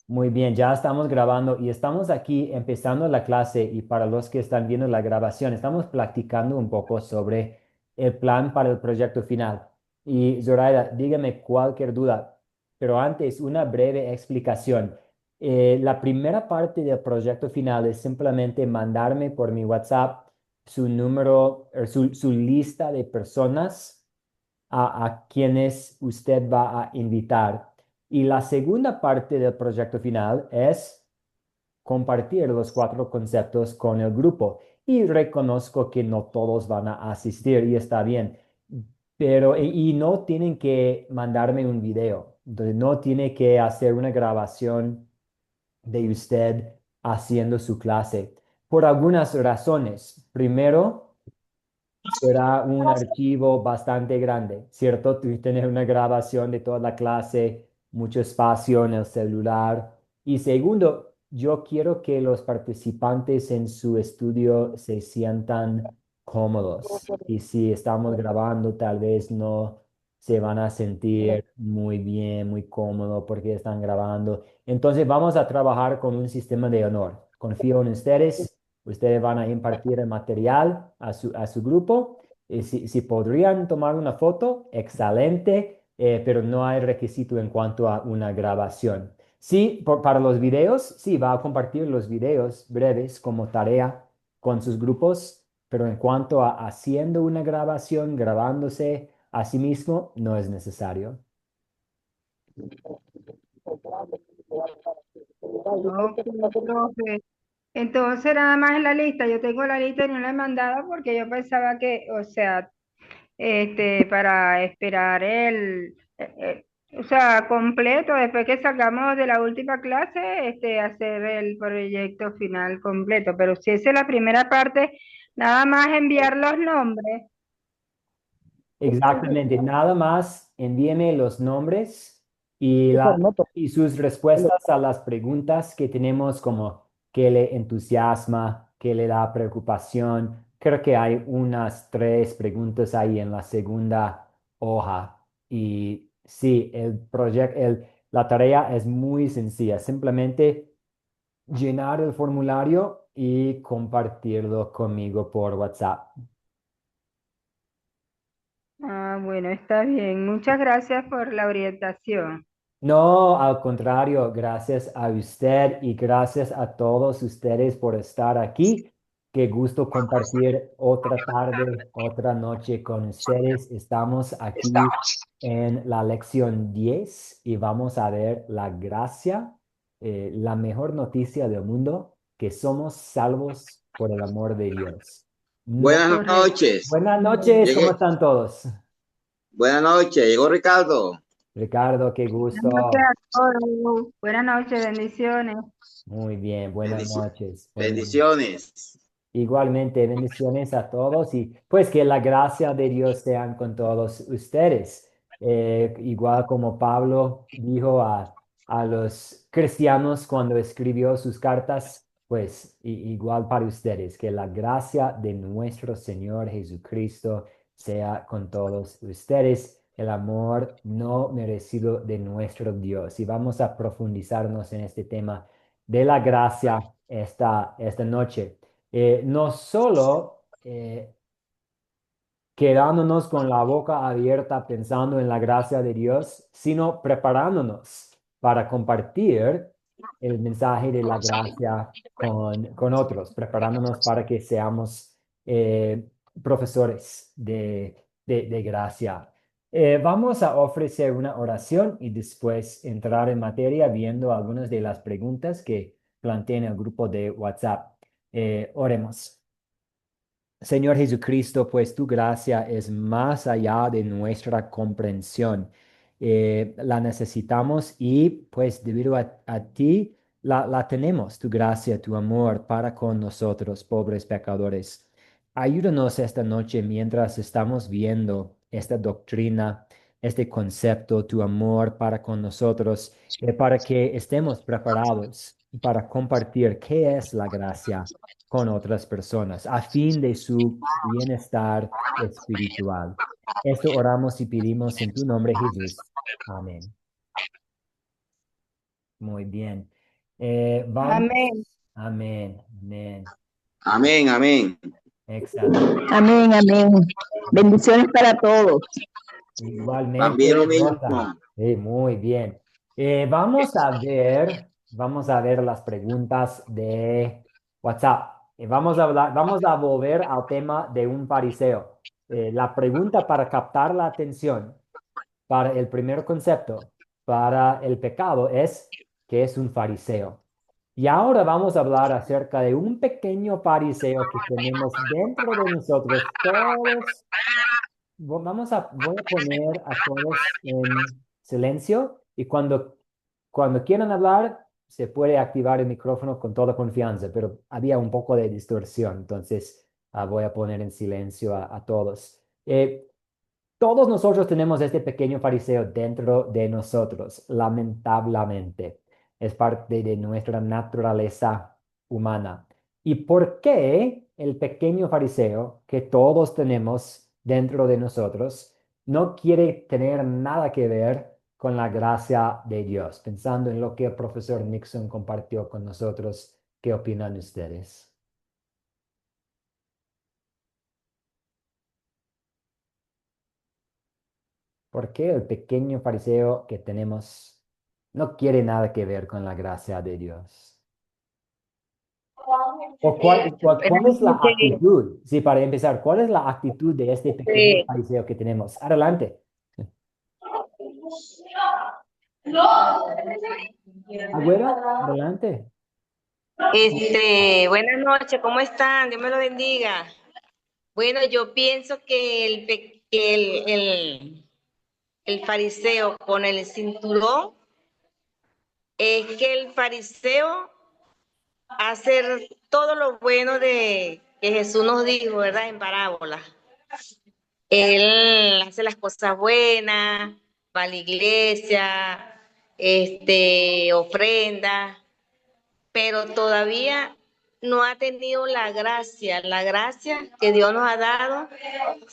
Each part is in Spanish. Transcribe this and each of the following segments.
Muy bien, ya estamos grabando y estamos aquí empezando la clase y para los que están viendo la grabación, estamos practicando un poco sobre el plan para el proyecto final. Y Zoraida, dígame cualquier duda, pero antes una breve explicación. La primera parte del proyecto final es simplemente mandarme por mi WhatsApp su número, su lista de personas a quienes usted va a invitar. Y la segunda parte del proyecto final es compartir los cuatro conceptos con el grupo. Y reconozco que no todos van a asistir y está bien, pero y no tienen que mandarme un video. Entonces, no tiene que hacer una grabación de usted haciendo su clase por algunas razones. Primero, será un archivo bastante grande, ¿cierto? Tú tener una grabación de toda la clase, mucho espacio en el celular. Y segundo, yo quiero que los participantes en su estudio se sientan cómodos. Y si estamos grabando, tal vez no se van a sentir muy bien, muy cómodo porque están grabando. Entonces vamos a trabajar con un sistema de honor. Confío en ustedes. Ustedes van a impartir el material a su grupo. Si podrían tomar una foto, excelente, pero no hay requisito en cuanto a una grabación. Sí, para los videos, sí, va a compartir los videos breves como tarea con sus grupos, pero en cuanto a haciendo una grabación, grabándose a sí mismo, no es necesario. Ok, profe. Entonces, nada más en la lista. Yo tengo la lista y no la he mandado porque yo pensaba que, o sea, para esperar o sea, completo, después que salgamos de la última clase, hacer el proyecto final completo. Pero si esa es la primera parte, nada más enviar los nombres. Exactamente, nada más envíeme los nombres y, y sus respuestas a las preguntas que tenemos como qué le entusiasma, qué le da preocupación. Creo que hay unas tres preguntas ahí en la segunda hoja. Y sí, la tarea es muy sencilla, simplemente llenar el formulario y compartirlo conmigo por WhatsApp. Ah, bueno, está bien. Muchas gracias por la orientación. No, al contrario, gracias a usted y gracias a todos ustedes por estar aquí. Qué gusto compartir otra tarde, otra noche con ustedes. Estamos aquí en la lección 10 y vamos a ver la gracia, la mejor noticia del mundo, que somos salvos por el amor de Dios. No, Buenas Correcto. noches. buenas noches, ¿cómo Llegué. están todos? Buenas noches. Llegó Ricardo. Ricardo, qué Buenas noches gusto. a todos. Buenas noches, bendiciones. Muy bien, buenas noches. Bendiciones. Igualmente, bendiciones a todos y pues que la gracia de Dios sean con todos ustedes. Igual como Pablo dijo a los cristianos cuando escribió sus cartas, pues igual para ustedes, que la gracia de nuestro Señor Jesucristo sea con todos ustedes, el amor no merecido de nuestro Dios. Y vamos a profundizarnos en este tema de la gracia esta noche. No solo quedándonos con la boca abierta pensando en la gracia de Dios, sino preparándonos para compartir el mensaje de la gracia con otros, preparándonos para que seamos profesores de gracia. Vamos a ofrecer una oración y después entrar en materia viendo algunas de las preguntas que planteé en el grupo de WhatsApp. Oremos. Señor Jesucristo, pues tu gracia es más allá de nuestra comprensión. La necesitamos y pues debido a ti la tenemos, tu gracia, tu amor para con nosotros, pobres pecadores. Ayúdanos esta noche mientras estamos viendo esta doctrina, este concepto, tu amor para con nosotros, para que estemos preparados para compartir qué es la gracia con otras personas a fin de su bienestar espiritual. Esto oramos y pedimos en tu nombre, Jesús. Amén. Muy bien. Vamos. Amén. Amén. Amén. Amén, amén. Excelente. Amén, amén. Bendiciones para todos. También lo Igualmente, Rosa. mismo. Sí, muy bien. Vamos a ver las preguntas de WhatsApp. Vamos a volver al tema de un fariseo. La pregunta para captar la atención para el primer concepto, para el pecado, es ¿qué es un fariseo? Y ahora vamos a hablar acerca de un pequeño fariseo que tenemos dentro de nosotros todos. Voy a poner a todos en silencio y cuando quieran hablar, se puede activar el micrófono con toda confianza, pero había un poco de distorsión, entonces voy a poner en silencio a todos. Todos nosotros tenemos este pequeño fariseo dentro de nosotros, lamentablemente. Es parte de nuestra naturaleza humana. ¿Y por qué el pequeño fariseo que todos tenemos dentro de nosotros no quiere tener nada que ver con la gracia de Dios? Pensando en lo que el profesor Nixon compartió con nosotros, ¿qué opinan ustedes? ¿Por qué el pequeño fariseo que tenemos no quiere nada que ver con la gracia de Dios? ¿O cuál es la actitud? Sí, para empezar, ¿cuál es la actitud de este pequeño fariseo que tenemos? Adelante. Agüera, adelante. Buenas noches, ¿cómo están? Dios me lo bendiga. Bueno, yo pienso que el fariseo con el cinturón es que el fariseo hace todo lo bueno de que Jesús nos dijo, ¿verdad? En parábola. Él hace las cosas buenas, va a la iglesia, ofrenda, pero todavía no ha tenido la gracia que Dios nos ha dado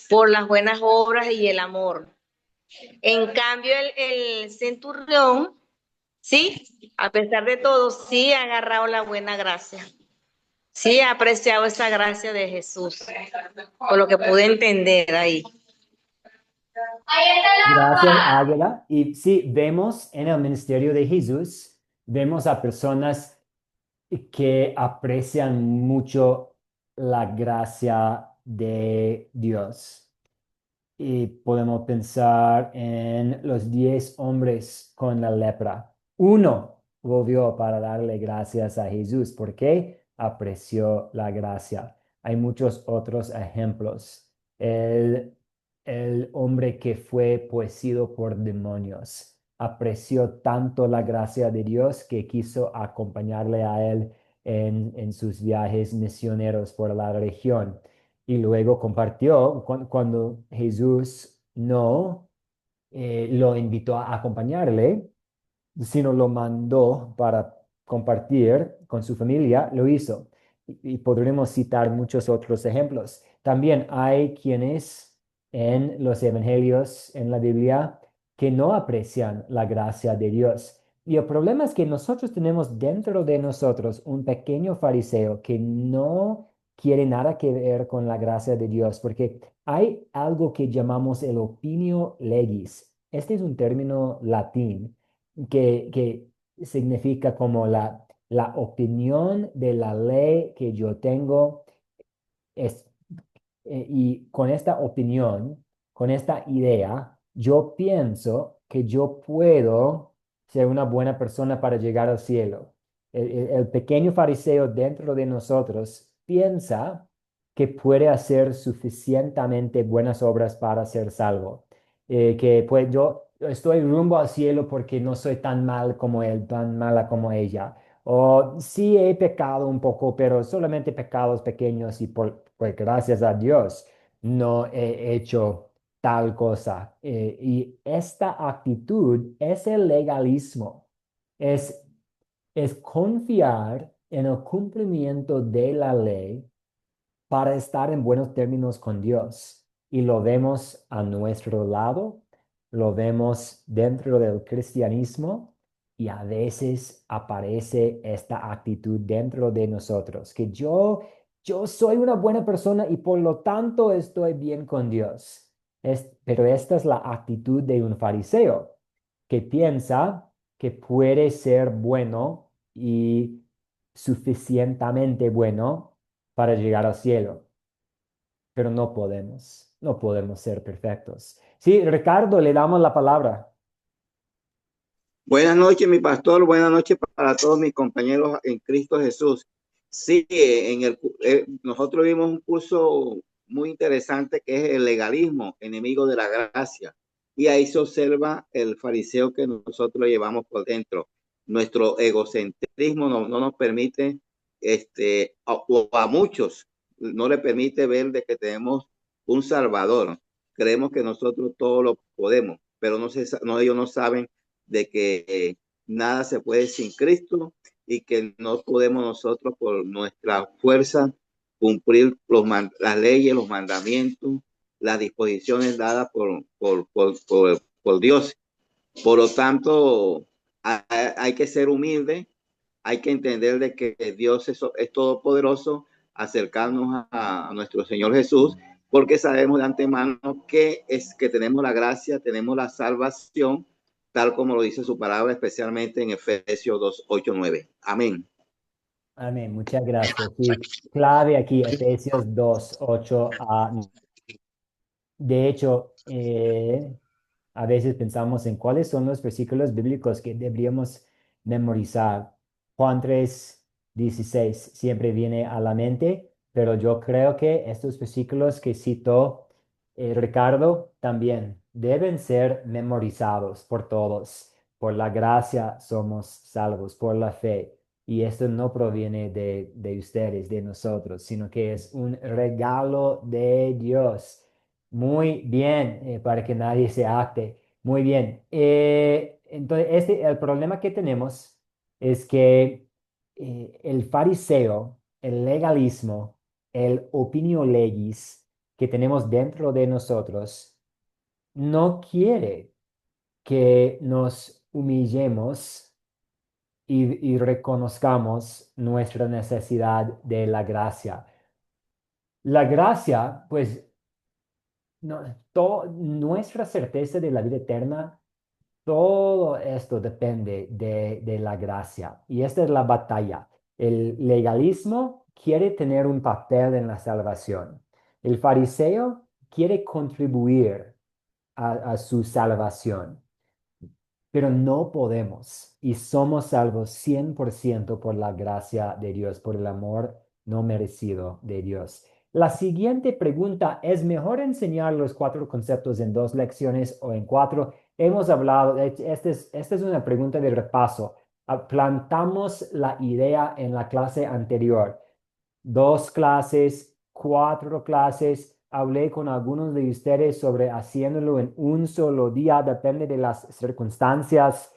por las buenas obras y el amor. En cambio, el centurión, sí, a pesar de todo, sí ha agarrado la buena gracia. Sí ha apreciado esa gracia de Jesús, por lo que pude entender ahí. Gracias, Águila. Y sí, vemos en el ministerio de Jesús, vemos a personas que aprecian mucho la gracia de Dios. Y podemos pensar en los 10 hombres con la lepra. Uno volvió para darle gracias a Jesús porque apreció la gracia. Hay muchos otros ejemplos. El hombre que fue poseído por demonios apreció tanto la gracia de Dios que quiso acompañarle a él en sus viajes misioneros por la región. Y luego compartió cuando Jesús no lo invitó a acompañarle, sino lo mandó para compartir con su familia, lo hizo. Y podremos citar muchos otros ejemplos. También hay quienes en los evangelios, en la Biblia, que no aprecian la gracia de Dios. Y el problema es que nosotros tenemos dentro de nosotros un pequeño fariseo que no quiere nada que ver con la gracia de Dios, porque hay algo que llamamos el opinio legis. Este es un término latín que significa como la opinión de la ley que yo tengo es, y con esta opinión, con esta idea, yo pienso que yo puedo ser una buena persona para llegar al cielo. El pequeño fariseo dentro de nosotros piensa que puede hacer suficientemente buenas obras para ser salvo. Que pues yo estoy rumbo al cielo porque no soy tan mal como él, tan mala como ella. O sí he pecado un poco, pero solamente pecados pequeños y pues gracias a Dios no he hecho tal cosa. Y esta actitud es el legalismo, es, es confiar en el cumplimiento de la ley para estar en buenos términos con Dios. Y lo vemos a nuestro lado, lo vemos dentro del cristianismo Y a veces aparece esta actitud dentro de nosotros, que yo soy una buena persona y por lo tanto estoy bien con Dios. Pero esta es la actitud de un fariseo que piensa que puede ser bueno y suficientemente bueno para llegar al cielo, pero no podemos ser perfectos. Sí, Ricardo, le damos la palabra. Buenas noches, mi pastor. Buenas noches para todos mis compañeros en Cristo Jesús. Sí, nosotros vimos un curso muy interesante que es el legalismo, enemigo de la gracia. Y ahí se observa el fariseo que nosotros llevamos por dentro. Nuestro egocentrismo no nos permite, o a muchos, no le permite ver de que tenemos un Salvador. Creemos que nosotros todo lo podemos, pero ellos no saben de que nada se puede sin Cristo y que no podemos nosotros por nuestra fuerza cumplir las leyes, los mandamientos, las disposiciones dadas por Dios. Por lo tanto, hay que ser humilde, hay que entender de que Dios es todopoderoso, acercarnos a nuestro Señor Jesús, porque sabemos de antemano que tenemos la gracia, tenemos la salvación, tal como lo dice su palabra, especialmente en Efesios 2, 8, 9. Amén. Amén, muchas gracias. Sí, clave aquí, Efesios 2, 8 a... De hecho, a veces pensamos en cuáles son los versículos bíblicos que deberíamos memorizar. Juan 3, 16 siempre viene a la mente, pero yo creo que estos versículos que citó Ricardo también deben ser memorizados por todos. Por la gracia somos salvos, por la fe. Y esto no proviene de ustedes, de nosotros, sino que es un regalo de Dios. Muy bien, para que nadie se acte. Muy bien. Entonces, el problema que tenemos es que el fariseo, el legalismo, el opinio legis que tenemos dentro de nosotros, no quiere que nos humillemos y reconozcamos nuestra necesidad de la gracia. La gracia, pues, no, nuestra certeza de la vida eterna, todo esto depende de la gracia. Y esta es la batalla. El legalismo quiere tener un papel en la salvación. El fariseo quiere contribuir a su salvación, pero no podemos y somos salvos 100% por la gracia de Dios, por el amor no merecido de Dios. La siguiente pregunta: ¿es mejor enseñar los 4 conceptos en 2 lecciones o en 4? Hemos hablado, esta es una pregunta de repaso. Plantamos la idea en la clase anterior. 2 clases, 4 clases. Hablé con algunos de ustedes sobre haciéndolo en un solo día, depende de las circunstancias.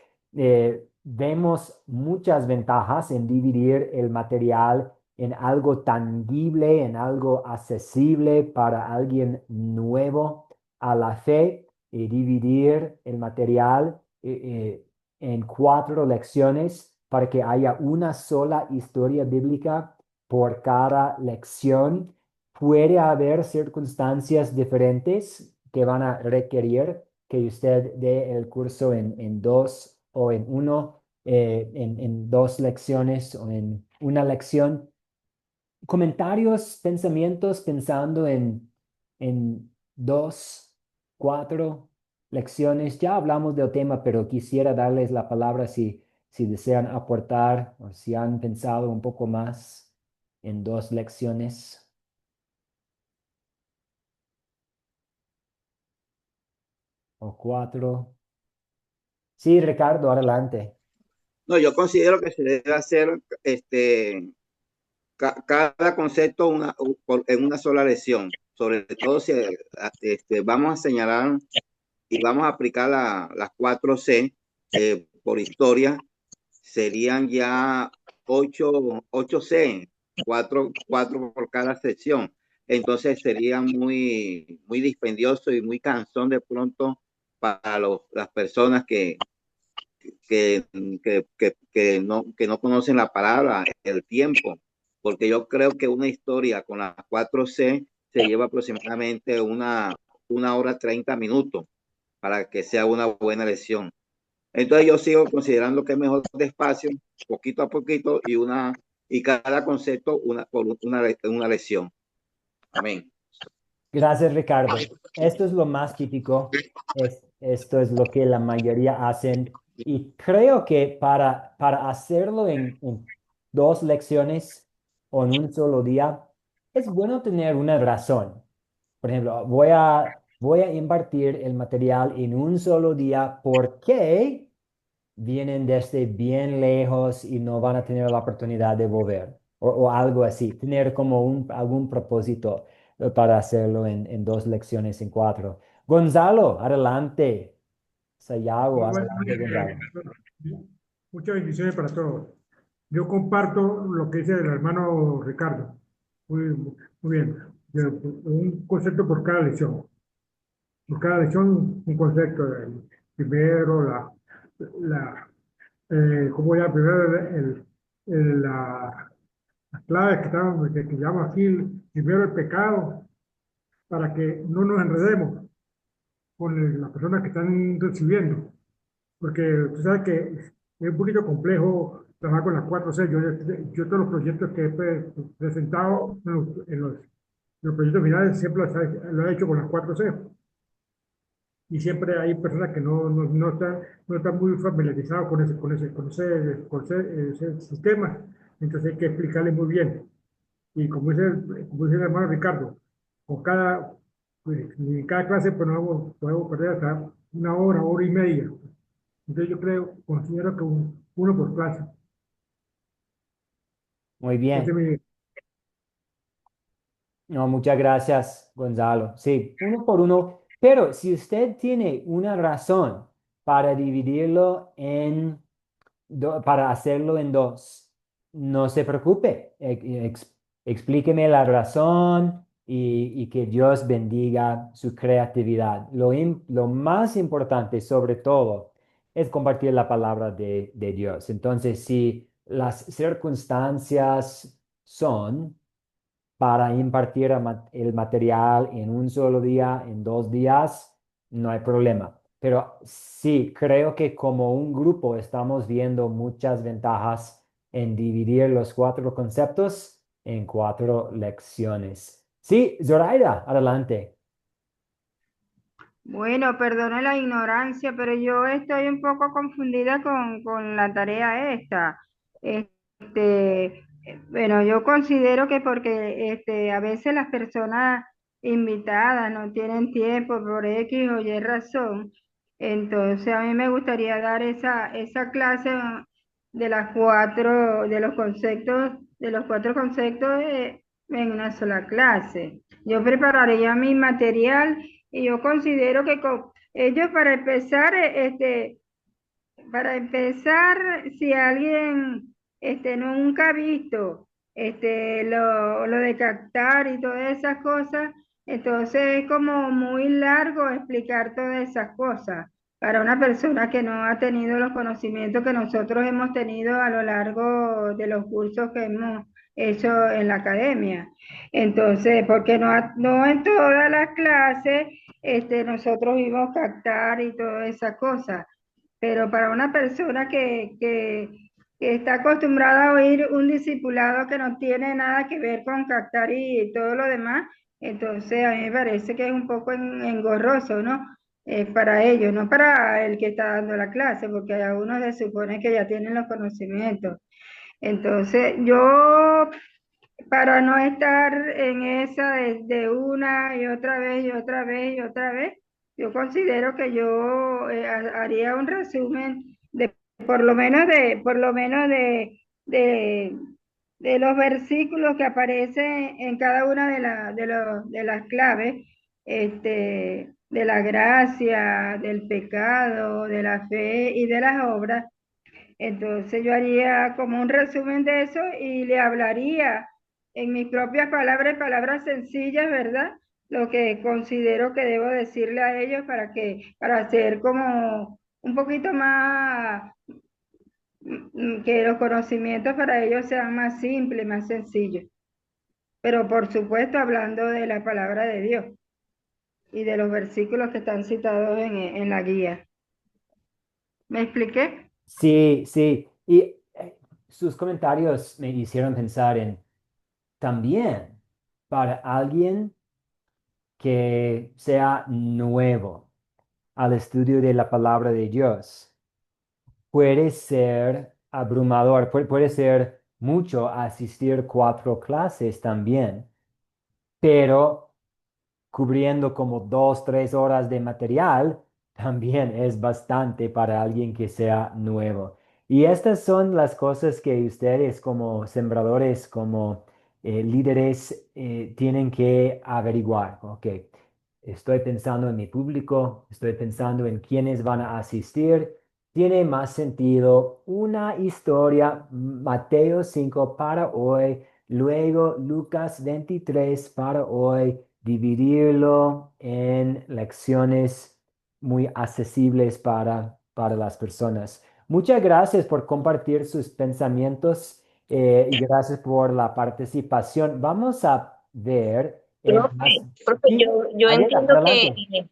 Vemos muchas ventajas en dividir el material en algo tangible, en algo accesible para alguien nuevo a la fe, y dividir el material en 4 lecciones para que haya una sola historia bíblica por cada lección. Puede haber circunstancias diferentes que van a requerir que usted dé el curso en 2 o en 1, en 2 lecciones o en una lección. Comentarios, pensamientos pensando en 2, 4 lecciones. Ya hablamos del tema, pero quisiera darles la palabra si desean aportar o si han pensado un poco más en 2 lecciones o 4. Sí, Ricardo, adelante. No, yo considero que se debe hacer cada concepto en una sola lección. Sobre todo si vamos a señalar y vamos a aplicar las 4C por historia, serían ya 8C, 4 por cada sección. Entonces sería muy dispendioso y muy cansón de pronto para las personas que que no conocen la palabra, el tiempo, porque yo creo que una historia con las 4C se lleva aproximadamente una hora 30 minutos para que sea una buena lección. Entonces yo sigo considerando que es mejor despacio, poquito a poquito, y cada concepto por una lección. Amén. Gracias, Ricardo. Esto es lo más típico. Esto es lo que la mayoría hacen. Y creo que para hacerlo en 2 lecciones o en un solo día, es bueno tener una razón. Por ejemplo, voy a impartir el material en un solo día porque vienen desde bien lejos y no van a tener la oportunidad de volver o algo así. Tener como algún propósito para hacerlo en 2 lecciones, en 4. Gonzalo, adelante. Sayago, Bueno, adelante, Gonzalo. muchas bendiciones para todos. Yo comparto lo que dice el hermano Ricardo. Muy bien. Un concepto por cada lección. Por cada lección, un concepto. Primero, ¿cómo ya? Primero, las claves que llama aquí. Primero, el pecado, para que no nos enredemos con las personas que están recibiendo. Porque tú sabes que es un poquito complejo trabajar con las 4C. Yo todos los proyectos que he presentado en los proyectos finales siempre lo he hecho con las 4C. Y siempre hay personas que no están muy familiarizadas con ese sistema. Entonces hay que explicarles muy bien. Y como dice el hermano Ricardo, con en cada clase pues, podemos perder hasta una hora y media. Entonces considero que uno por clase. Muy Ese es bien. No, muchas gracias, Gonzalo. Sí, uno por uno. Pero si usted tiene una razón para dividirlo para hacerlo en 2, no se preocupe. Explíqueme la razón y que Dios bendiga su creatividad. Lo más importante, sobre todo, es compartir la palabra de Dios. Entonces, si las circunstancias son para impartir el material en un solo día, en 2 días, no hay problema. Pero sí, creo que como un grupo estamos viendo muchas ventajas en dividir los 4 conceptos en 4 lecciones. Sí, Zoraida, adelante. Bueno, perdone la ignorancia, pero yo estoy un poco confundida con la tarea esta. Bueno, yo considero que porque a veces las personas invitadas no tienen tiempo por X o Y razón, entonces a mí me gustaría dar esa clase de los 4 conceptos en una sola clase. Yo prepararía mi material y yo considero que con ellos para empezar, si alguien nunca ha visto lo de captar y todas esas cosas, entonces es como muy largo explicar todas esas cosas para una persona que no ha tenido los conocimientos que nosotros hemos tenido a lo largo de los cursos que hemos hecho en la academia. Entonces, porque no en todas las clases nosotros vimos captar y todas esas cosas, pero para una persona que está acostumbrada a oír un discipulado que no tiene nada que ver con captar y todo lo demás, entonces a mí me parece que es un poco engorroso, ¿no? Para ellos, no para el que está dando la clase, porque a uno se supone que ya tienen los conocimientos. Entonces, yo para no estar en esa de una y otra vez y otra vez y otra vez, yo considero que yo haría un resumen de por lo menos de los versículos que aparecen en cada una de las claves, de la gracia, del pecado, de la fe y de las obras. Entonces yo haría como un resumen de eso y le hablaría en mis propias palabras, palabras sencillas, ¿verdad? Lo que considero que debo decirle a ellos para hacer como un poquito más, que los conocimientos para ellos sean más simples, más sencillos. Pero por supuesto hablando de la palabra de Dios y de los versículos que están citados en la guía. ¿Me expliqué? Sí, sí. Y sus comentarios me hicieron pensar en también para alguien que sea nuevo al estudio de la palabra de Dios. Puede ser abrumador, puede ser mucho asistir 4 clases también, pero cubriendo como 2, 3 horas de material también es bastante para alguien que sea nuevo. Y estas son las cosas que ustedes como sembradores, como líderes, tienen que averiguar. Ok, estoy pensando en mi público, estoy pensando en quiénes van a asistir. Tiene más sentido una historia, Mateo 5 para hoy, luego Lucas 23 para hoy, dividirlo en lecciones muy accesibles para las personas. Muchas gracias por compartir sus pensamientos y gracias por la participación. Vamos a ver más. Profe, Sí, yo entiendo adelante.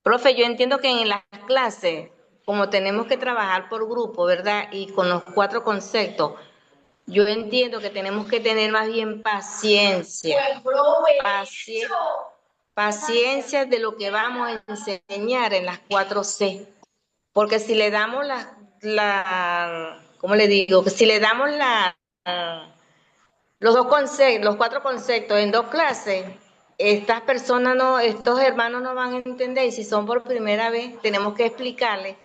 profe, yo entiendo que en las clases, como tenemos que trabajar por grupo, ¿verdad? Y con los 4 conceptos, yo entiendo que tenemos que tener más bien paciencia. Paciencia de lo que vamos a enseñar en las 4C. Porque si le damos ¿cómo le digo? Que si le damos los 4 conceptos en 2 clases, estas personas no, estos hermanos no van a entender, y si son por primera vez, tenemos que explicarles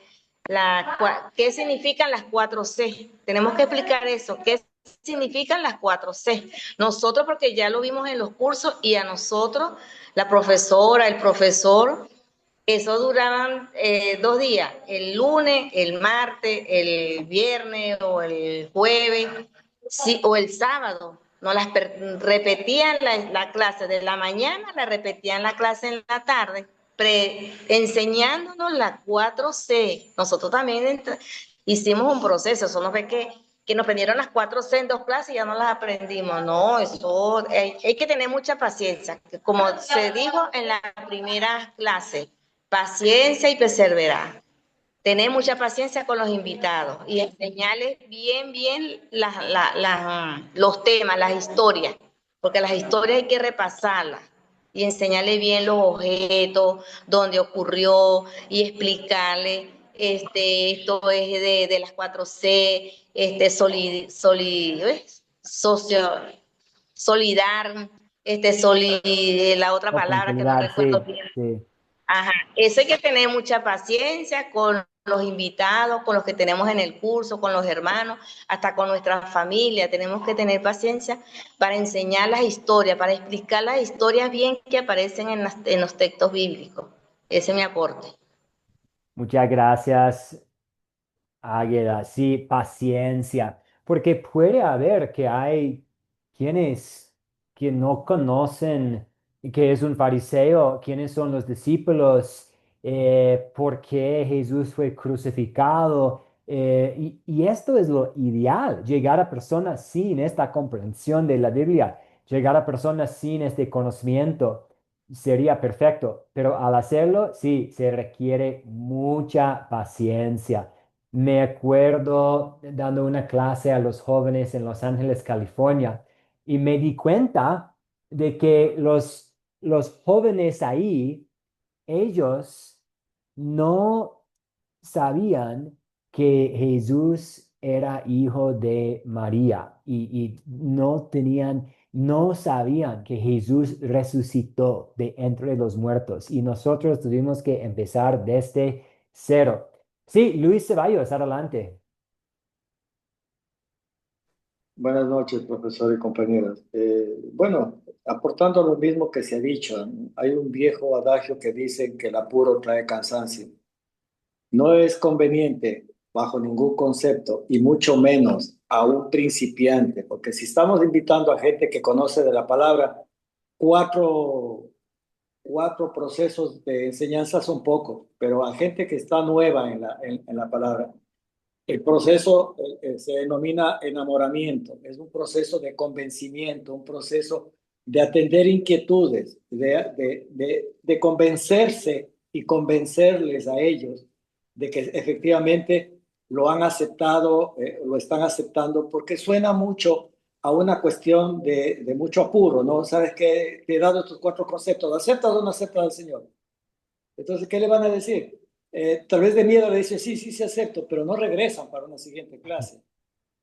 qué significan las 4C. Tenemos que explicar eso, qué significan las 4C. Nosotros, porque ya lo vimos en los cursos, y a nosotros, la profesora, el profesor, eso duraban 2 días, el lunes, el martes, el viernes o el jueves, sí, o el sábado. Nos las repetían la clase de la mañana, la repetían la clase en la tarde, enseñándonos las 4C. Nosotros también hicimos un proceso, eso no fue que nos aprendieron las 4C en 2 clases y ya no las aprendimos. No, eso hay que tener mucha paciencia. Como se dijo en la primera clase, paciencia y perseverar. Tener mucha paciencia con los invitados y enseñarles bien los temas, las historias, porque las historias hay que repasarlas y enseñarles bien los objetos, dónde ocurrió, y explicarles, esto es de las 4C, solidar, la otra O palabra que no consolidar, recuerdo sí, bien. sí. Ajá, eso hay que tener mucha paciencia con los invitados, con los que tenemos en el curso, con los hermanos, hasta con nuestra familia. Tenemos que tener paciencia para enseñar las historias, para explicar las historias bien que aparecen en los textos bíblicos. Ese es mi aporte. Muchas gracias, Águeda. Sí, paciencia, porque puede haber que hay quienes que no conocen qué es un fariseo, quiénes son los discípulos, por qué Jesús fue crucificado. Y esto es lo ideal, llegar a personas sin esta comprensión de la Biblia, llegar a personas sin este conocimiento. Sería perfecto, pero al hacerlo, sí, se requiere mucha paciencia. Me acuerdo dando una clase a los jóvenes en Los Ángeles, California, y me di cuenta de que los jóvenes ahí, ellos no sabían que Jesús era hijo de María y no sabían que Jesús resucitó de entre los muertos y nosotros tuvimos que empezar desde cero. Sí, Luis Ceballos, adelante. Buenas noches, profesor y compañeros. Bueno, aportando lo mismo que se ha dicho, hay un viejo adagio que dice que el apuro trae cansancio. No es conveniente bajo ningún concepto y mucho menos a un principiante, porque si estamos invitando a gente que conoce de la palabra, 4 4 procesos de enseñanza son pocos, pero a gente que está nueva en la palabra, el proceso se denomina enamoramiento, es un proceso de convencimiento, un proceso de atender inquietudes, de convencerse y convencerles a ellos de que efectivamente lo han aceptado, lo están aceptando, porque suena mucho a una cuestión de mucho apuro, ¿no? Sabes que te he dado estos 4 conceptos, ¿aceptas o no aceptas al Señor? Entonces, ¿qué le van a decir? Tal vez de miedo le dicen, sí, sí, sí acepto, pero no regresan para una siguiente clase.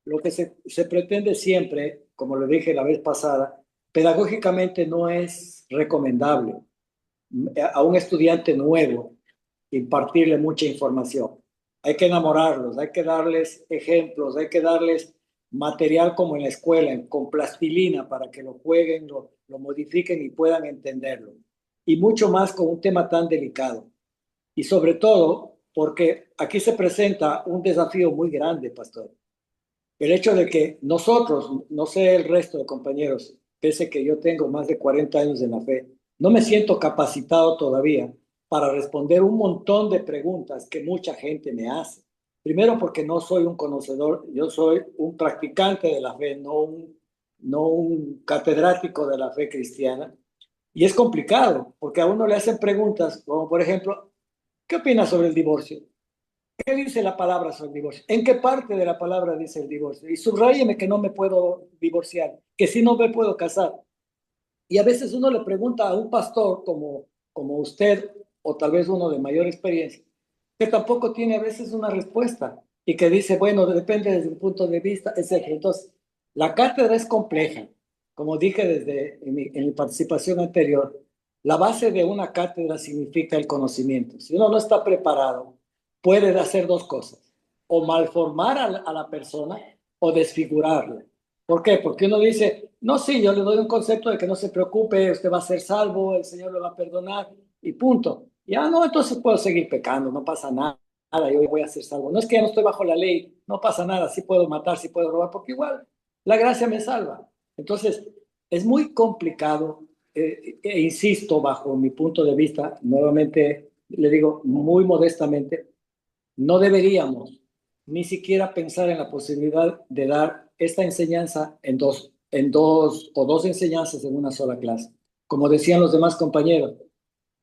Lo que se pretende siempre, como le dije la vez pasada, pedagógicamente no es recomendable a un estudiante nuevo impartirle mucha información. Hay que enamorarlos, hay que darles ejemplos, hay que darles material como en la escuela, con plastilina para que lo jueguen, lo modifiquen y puedan entenderlo. Y mucho más con un tema tan delicado. Y sobre todo porque aquí se presenta un desafío muy grande, pastor. El hecho de que nosotros, no sé el resto de compañeros, pese que yo tengo más de 40 años en la fe, no me siento capacitado todavía para responder un montón de preguntas que mucha gente me hace. Primero porque no soy un conocedor, yo soy un practicante de la fe, no un catedrático de la fe cristiana. Y es complicado, porque a uno le hacen preguntas como, por ejemplo, ¿qué opinas sobre el divorcio? ¿Qué dice la palabra sobre el divorcio? ¿En qué parte de la palabra dice el divorcio? Y subráyeme que no me puedo divorciar, que si no me puedo casar. Y a veces uno le pregunta a un pastor como usted, o tal vez uno de mayor experiencia, que tampoco tiene a veces una respuesta y que dice, bueno, depende desde un punto de vista, etc. Entonces, la cátedra es compleja. Como dije desde en mi participación anterior, la base de una cátedra significa el conocimiento. Si uno no está preparado, puede hacer 2 cosas, o malformar a la persona o desfigurarla. ¿Por qué? Porque uno dice, no, sí, yo le doy un concepto de que no se preocupe, usted va a ser salvo, el Señor le va a perdonar y punto. Ya no, entonces puedo seguir pecando, no pasa nada, yo voy a ser salvo. No es que ya no estoy bajo la ley, no pasa nada, sí puedo matar, sí puedo robar, porque igual la gracia me salva. Entonces, es muy complicado, insisto, bajo mi punto de vista, nuevamente le digo muy modestamente, no deberíamos ni siquiera pensar en la posibilidad de dar esta enseñanza en dos enseñanzas en una sola clase. Como decían los demás compañeros,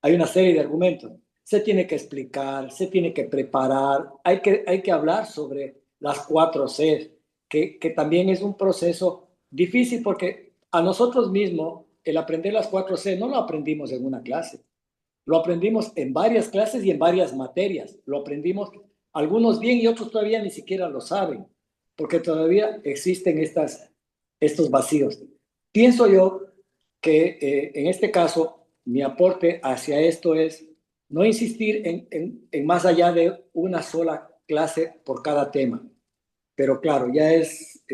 hay una serie de argumentos. Se tiene que explicar, se tiene que preparar, hay que hablar sobre las 4 C, que también es un proceso difícil porque a nosotros mismos el aprender las 4 C no lo aprendimos en una clase. Lo aprendimos en varias clases y en varias materias. Lo aprendimos algunos bien y otros todavía ni siquiera lo saben, porque todavía existen estos vacíos. Pienso yo que en este caso mi aporte hacia esto es no insistir en más allá de una sola clase por cada tema. Pero claro, ya es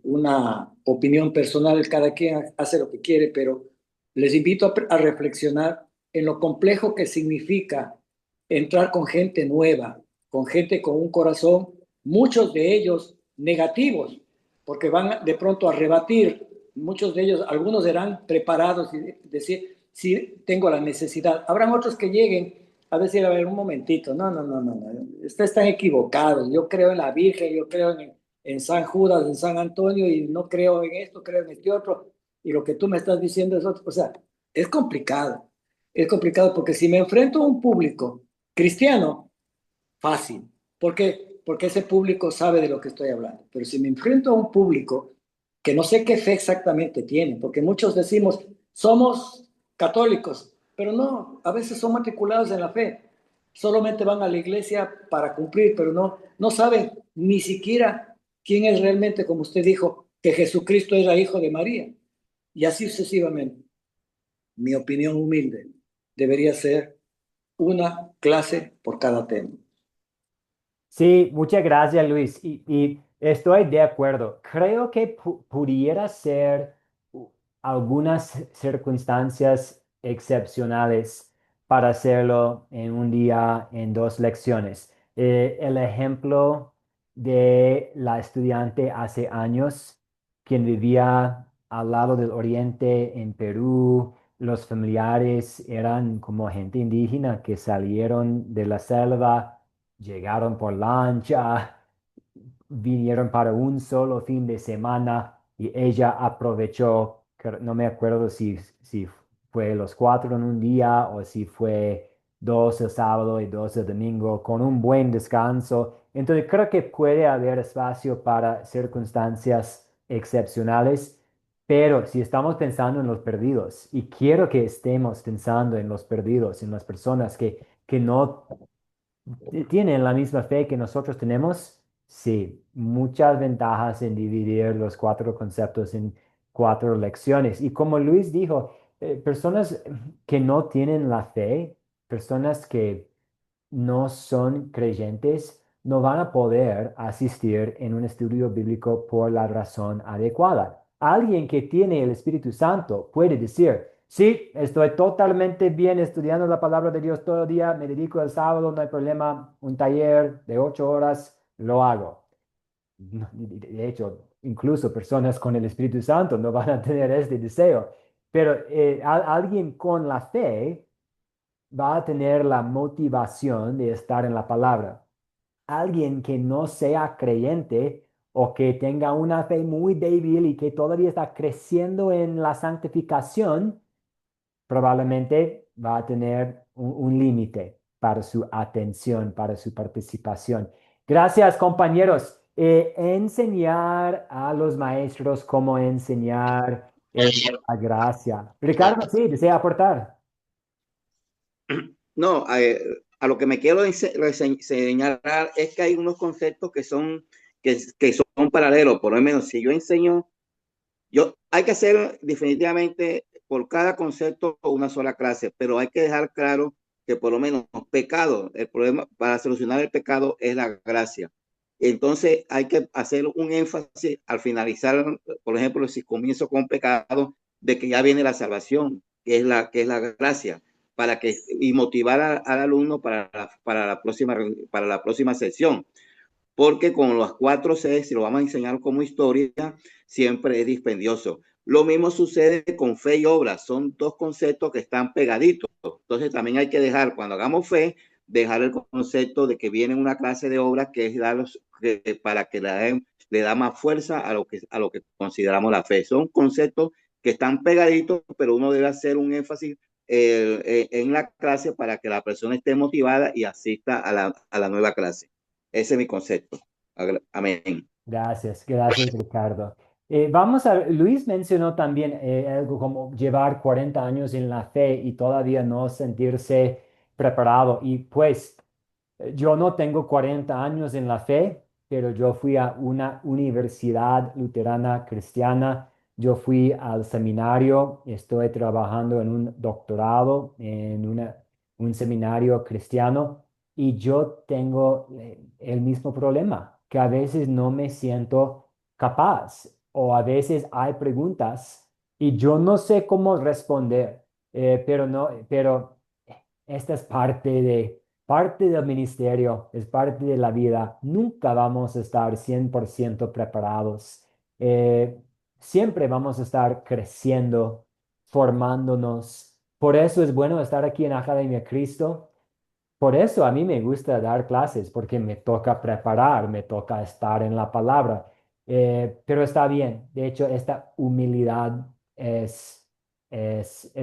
una opinión personal, cada quien hace lo que quiere, pero les invito a reflexionar en lo complejo que significa entrar con gente nueva, con gente con un corazón, muchos de ellos negativos, porque van de pronto a rebatir, muchos de ellos, algunos serán preparados y decir, sí, tengo la necesidad. Habrán otros que lleguen a decir, a ver, un momentito, no, ustedes están equivocados, yo creo en la Virgen, yo creo en San Judas, en San Antonio, y no creo en esto, creo en este otro, y lo que tú me estás diciendo es otro. O sea, es complicado porque si me enfrento a un público cristiano, fácil. ¿Por qué? Porque ese público sabe de lo que estoy hablando. Pero si me enfrento a un público que no sé qué fe exactamente tiene, porque muchos decimos, somos católicos, pero no, a veces son matriculados en la fe. Solamente van a la iglesia para cumplir, pero no saben ni siquiera quién es realmente, como usted dijo, que Jesucristo era hijo de María. Y así sucesivamente. Mi opinión humilde debería ser una clase por cada tema. Sí, muchas gracias, Luis. Y estoy de acuerdo. Creo que pudiera ser algunas circunstancias excepcionales para hacerlo en un día, en 2 lecciones. El ejemplo de la estudiante hace años, quien vivía al lado del oriente en Perú, los familiares eran como gente indígena que salieron de la selva, llegaron por lancha, vinieron para un solo fin de semana y ella aprovechó, no me acuerdo si fue los cuatro en un día o si fue dos el sábado y dos el domingo, con un buen descanso. Entonces creo que puede haber espacio para circunstancias excepcionales, pero si estamos pensando en los perdidos, y quiero que estemos pensando en los perdidos, en las personas que no tienen la misma fe que nosotros tenemos, sí, muchas ventajas en dividir los cuatro conceptos en cuatro lecciones. Y como Luis dijo, personas que no tienen la fe, personas que no son creyentes, no van a poder asistir en un estudio bíblico por la razón adecuada. Alguien que tiene el Espíritu Santo puede decir, sí, estoy totalmente bien estudiando la palabra de Dios todo el día, me dedico el sábado, no hay problema, un taller de 8 horas, lo hago. De hecho, incluso personas con el Espíritu Santo no van a tener este deseo, pero alguien con la fe va a tener la motivación de estar en la palabra. Alguien que no sea creyente o que tenga una fe muy débil y que todavía está creciendo en la santificación, probablemente va a tener un límite para su atención, para su participación. Gracias, compañeros. Enseñar a los maestros cómo enseñar la gracia. Ricardo, sí, desea aportar. No, a lo que me quiero señalar es que hay unos conceptos que son paralelos. Por lo menos, si yo enseño, hay que hacer definitivamente por cada concepto una sola clase, pero hay que dejar claro que por lo menos pecado, el problema para solucionar el pecado es la gracia. Entonces hay que hacer un énfasis al finalizar, por ejemplo, si comienzo con pecado, de que ya viene la salvación, que es la gracia, y motivar al alumno para la próxima sesión, porque con los 4 C, si lo vamos a enseñar como historia, siempre es dispendioso. Lo mismo sucede con fe y obra, son dos conceptos que están pegaditos. Entonces también hay que dejar, cuando hagamos fe, dejar el concepto de que viene una clase de obra que es para que le da más fuerza a lo que consideramos la fe. Son conceptos que están pegaditos, pero uno debe hacer un énfasis en la clase para que la persona esté motivada y asista a la nueva clase. Ese es mi concepto. Amén. Gracias, gracias, Ricardo. Luis mencionó también algo como llevar 40 años en la fe y todavía no sentirse preparado. Y pues yo no tengo 40 años en la fe, pero yo fui a una universidad luterana cristiana, yo fui al seminario, estoy trabajando en un doctorado en un seminario cristiano y yo tengo el mismo problema, que a veces no me siento capaz o a veces hay preguntas y yo no sé cómo responder, pero esta es parte del ministerio, es parte de la vida. Nunca vamos a estar 100% preparados. Eh, Siempre vamos a estar creciendo, formándonos. Por eso es bueno estar aquí en Academia Cristo. Por eso a mí me gusta dar clases, porque me toca preparar, me toca estar en la palabra. Pero está bien. De hecho, esta humildad es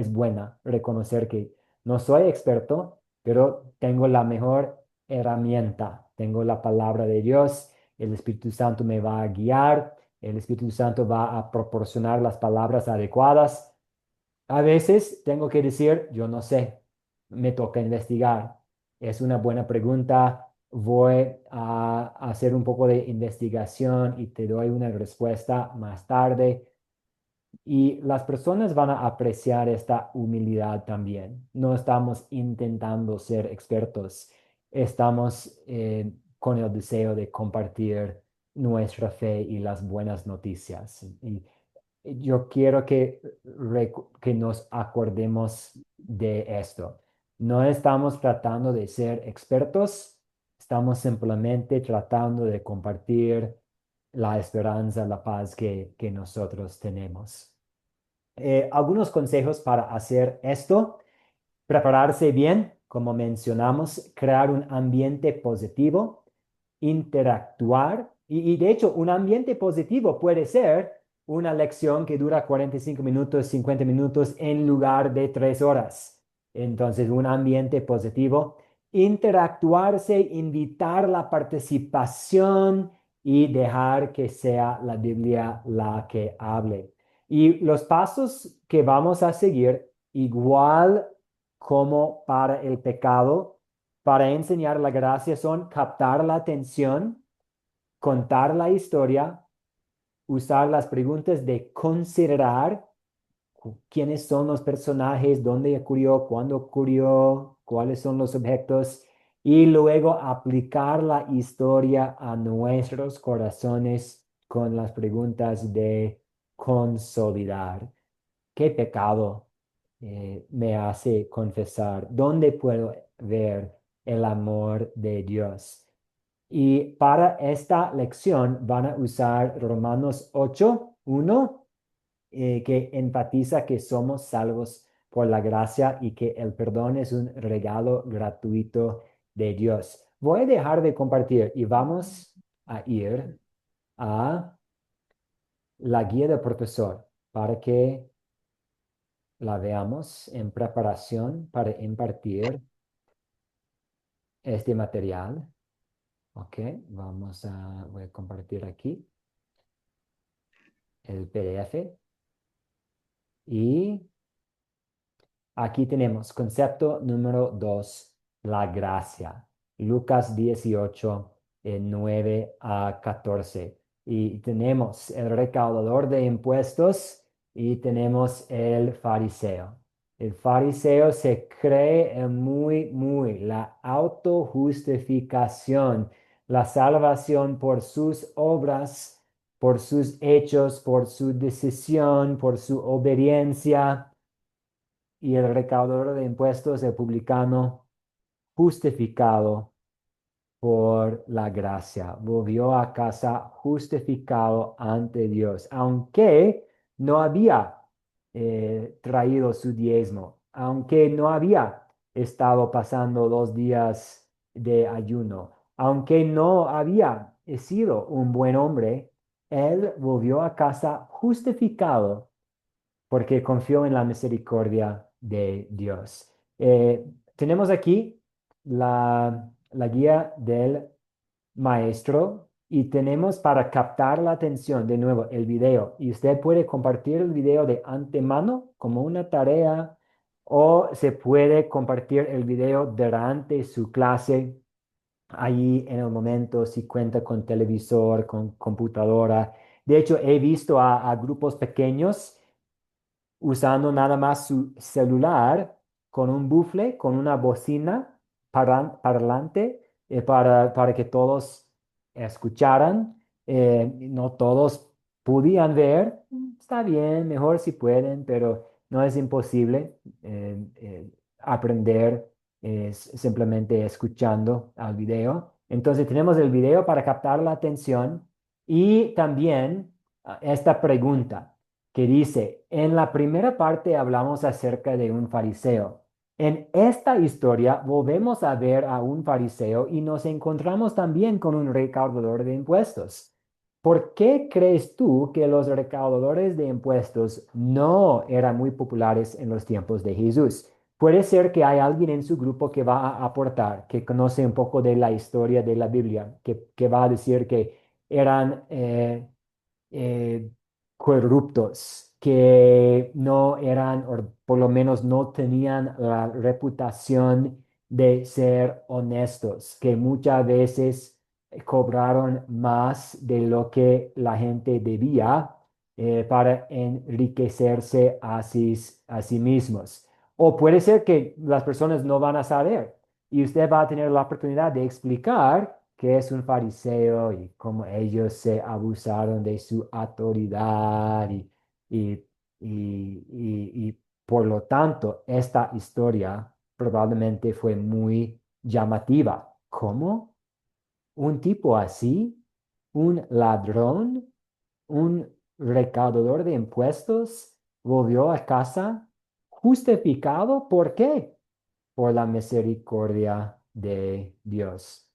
buena. Reconocer que no soy experto, pero tengo la mejor herramienta. Tengo la palabra de Dios. El Espíritu Santo me va a guiar. El Espíritu Santo va a proporcionar las palabras adecuadas. A veces tengo que decir, yo no sé, me toca investigar. Es una buena pregunta. Voy a hacer un poco de investigación y te doy una respuesta más tarde. Y las personas van a apreciar esta humildad también. No estamos intentando ser expertos, estamos con el deseo de compartir nuestra fe y las buenas noticias. Y yo quiero que nos acordemos de esto. No estamos tratando de ser expertos, estamos simplemente tratando de compartir la esperanza, la paz que nosotros tenemos. Algunos consejos para hacer esto: prepararse bien, como mencionamos, crear un ambiente positivo, interactuar. Y de hecho, un ambiente positivo puede ser una lección que dura 45 minutos, 50 minutos en lugar de 3 horas. Entonces, un ambiente positivo, interactuarse, invitar la participación y dejar que sea la Biblia la que hable. Y los pasos que vamos a seguir, igual como para el pecado, para enseñar la gracia, son captar la atención, contar la historia, usar las preguntas de considerar quiénes son los personajes, dónde ocurrió, cuándo ocurrió, cuáles son los objetos, y luego aplicar la historia a nuestros corazones con las preguntas de consolidar. ¿Qué pecado me hace confesar? ¿Dónde puedo ver el amor de Dios? Y para esta lección van a usar Romanos 8:1, que enfatiza que somos salvos por la gracia y que el perdón es un regalo gratuito de Dios. Voy a dejar de compartir y vamos a ir a la guía del profesor para que la veamos en preparación para impartir este material. Ok, voy a compartir aquí el PDF y aquí tenemos concepto número 2, la gracia. Lucas 18, 9 a 14. Y tenemos el recaudador de impuestos y tenemos el fariseo. El fariseo se cree la autojustificación, la salvación por sus obras, por sus hechos, por su decisión, por su obediencia. Y el recaudador de impuestos, el publicano, justificado por la gracia, volvió a casa justificado ante Dios, aunque no había traído su diezmo, aunque no había estado pasando 2 días de ayuno, aunque no había sido un buen hombre, él volvió a casa justificado porque confió en la misericordia de Dios. Tenemos aquí la guía del maestro y tenemos para captar la atención de nuevo el video. Y usted puede compartir el video de antemano como una tarea o se puede compartir el video durante su clase allí en el momento si cuenta con televisor, con computadora. De hecho, he visto a grupos pequeños usando nada más su celular con un bufle, con una bocina parlante, para que todos escucharan. No todos podían ver. Está bien, mejor si pueden, pero no es imposible aprender simplemente escuchando al video. Entonces tenemos el video para captar la atención y también esta pregunta que dice: en la primera parte hablamos acerca de un fariseo. En esta historia volvemos a ver a un fariseo y nos encontramos también con un recaudador de impuestos. ¿Por qué crees tú que los recaudadores de impuestos no eran muy populares en los tiempos de Jesús? Puede ser que hay alguien en su grupo que va a aportar, que conoce un poco de la historia de la Biblia, que va a decir que eran eh, corruptos, que no eran, o por lo menos no tenían la reputación de ser honestos, que muchas veces cobraron más de lo que la gente debía para enriquecerse a sí mismos. O puede ser que las personas no van a saber y usted va a tener la oportunidad de explicar qué es un fariseo y cómo ellos se abusaron de su autoridad y, y por lo tanto esta historia probablemente fue muy llamativa. ¿Cómo? ¿Un tipo así? ¿Un ladrón? ¿Un recaudador de impuestos? volvió a casa justificado. ¿Por qué? Por la misericordia de Dios.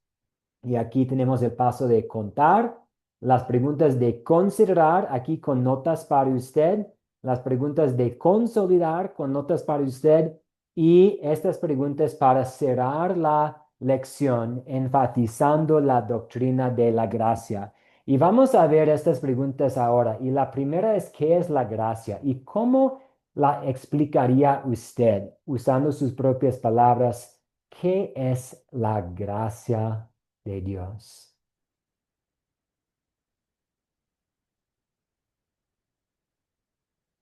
Y aquí tenemos el paso de contar, las preguntas de considerar, aquí con notas para usted, las preguntas de consolidar con notas para usted y estas preguntas para cerrar la lección, enfatizando la doctrina de la gracia. Y vamos a ver estas preguntas ahora. Y la primera es, ¿qué es la gracia? ¿Y cómo la explicaría usted usando sus propias palabras? ¿Qué es la gracia de Dios?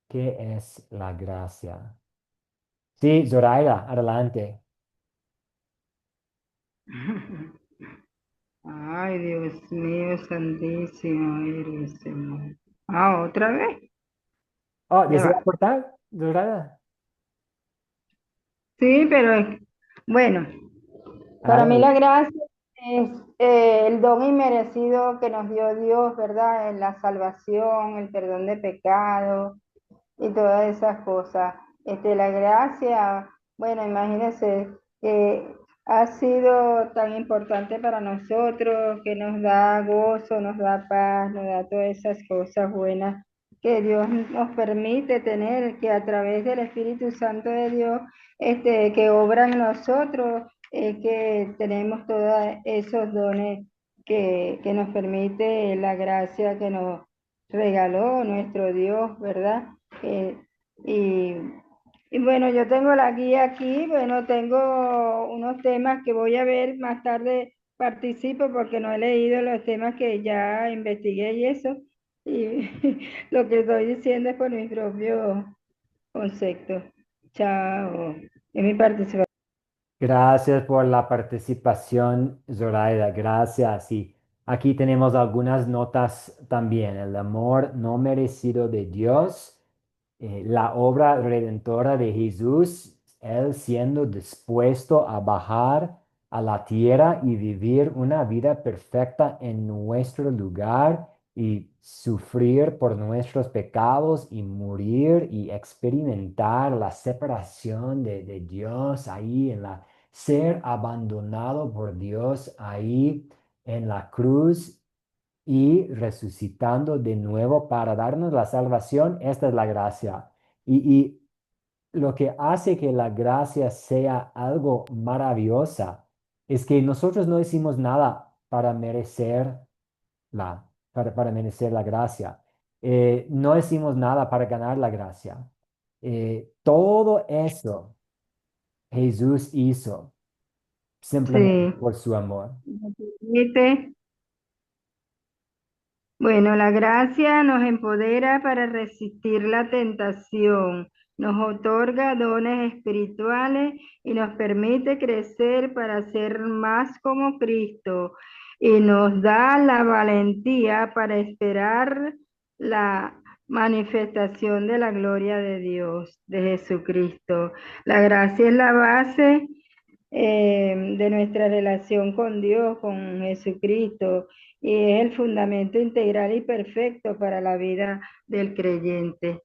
¿Qué es la gracia? Sí, Zoraida, adelante. Ay, Dios mío, santísimo eres, Señor. Ah, ¿otra vez? Oh, Ya ¿desea va. aportar, Zoraida? Sí, pero bueno, para mí Adelante. la gracia es el don inmerecido que nos dio Dios, ¿verdad? En la salvación, el perdón de pecados y todas esas cosas. La gracia, bueno, imagínense que ha sido tan importante para nosotros, que nos da gozo, nos da paz, nos da todas esas cosas buenas que Dios nos permite tener, que a través del Espíritu Santo de Dios, que obra en nosotros, que tenemos todos esos dones que nos permite la gracia que nos regaló nuestro Dios, ¿verdad? Eh, y, y bueno, yo tengo la guía aquí, bueno, tengo unos temas que voy a ver más tarde, participo porque no he leído los temas que ya investigué y eso, y lo que estoy diciendo es por mi propio concepto. Chao, es mi participación. Gracias por la participación, Zoraida. Gracias. Y aquí tenemos algunas notas también. El amor no merecido de Dios, la obra redentora de Jesús, Él siendo dispuesto a bajar a la tierra y vivir una vida perfecta en nuestro lugar y sufrir por nuestros pecados y morir y experimentar la separación de Dios ahí en la ser abandonado por Dios ahí en la cruz y resucitando de nuevo para darnos la salvación. Esta es la gracia. Y lo que hace que la gracia sea algo maravillosa es que nosotros no hicimos nada para merecer para merecer la gracia. No hicimos nada para ganar la gracia. Todo eso Jesús hizo simplemente Sí. por su amor. ¿Me Bueno, la gracia nos empodera para resistir la tentación, nos otorga dones espirituales y nos permite crecer para ser más como Cristo y nos da la valentía para esperar la manifestación de la gloria de Dios, de Jesucristo. La gracia es la base de nuestra relación con Dios, con Jesucristo, y es el fundamento integral y perfecto para la vida del creyente.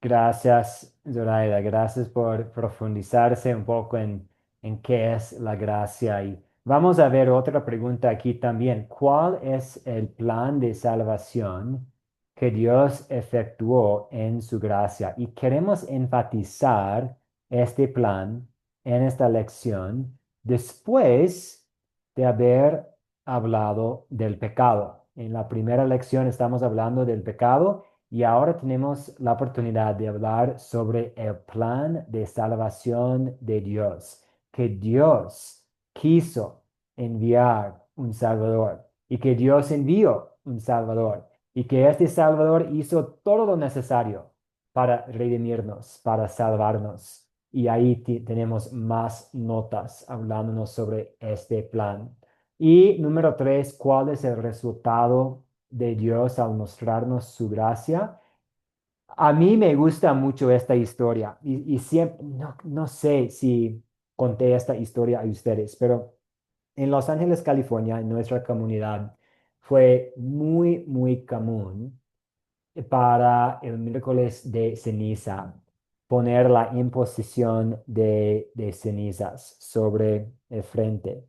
Gracias, Zoraida. Gracias por profundizarse un poco en qué es la gracia. Y vamos a ver otra pregunta aquí también. ¿Cuál es el plan de salvación que Dios efectuó en su gracia? Y queremos enfatizar este plan en esta lección después de haber hablado del pecado. En la primera lección estamos hablando del pecado. Y ahora tenemos la oportunidad de hablar sobre el plan de salvación de Dios, que Dios quiso enviar un Salvador y que Dios envió un Salvador y que este Salvador hizo todo lo necesario para redimirnos, para salvarnos. Y ahí tenemos más notas hablándonos sobre este plan. Y número tres, ¿cuál es el resultado de Dios al mostrarnos su gracia? A mí me gusta mucho esta historia y siempre, no sé si conté esta historia a ustedes, pero en Los Ángeles, California, en nuestra comunidad, fue muy, muy común para el miércoles de ceniza, poner la imposición de cenizas sobre el frente.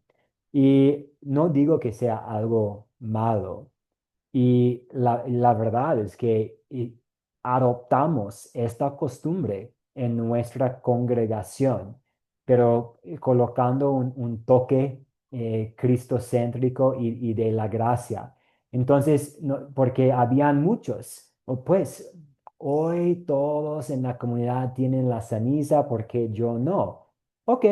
Y no digo que sea algo malo. Y la verdad es que adoptamos esta costumbre en nuestra congregación, pero colocando un toque cristocéntrico y de la gracia. Entonces, porque habían muchos, pues hoy todos en la comunidad tienen la ceniza porque yo no. Ok,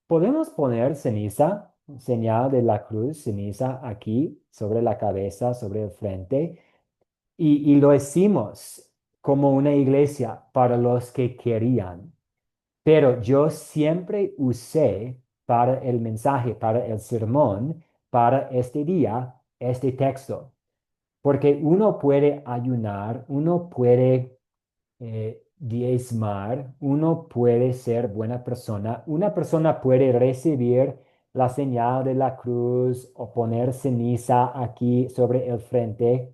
podemos poner ceniza, señal de la cruz, ceniza aquí sobre la cabeza, sobre el frente, y lo hicimos como una iglesia para los que querían. Pero yo siempre usé para el mensaje, para el sermón, para este día, este texto, porque uno puede ayunar, uno puede diezmar, uno puede ser buena persona, una persona puede recibir la señal de la cruz o poner ceniza aquí sobre el frente,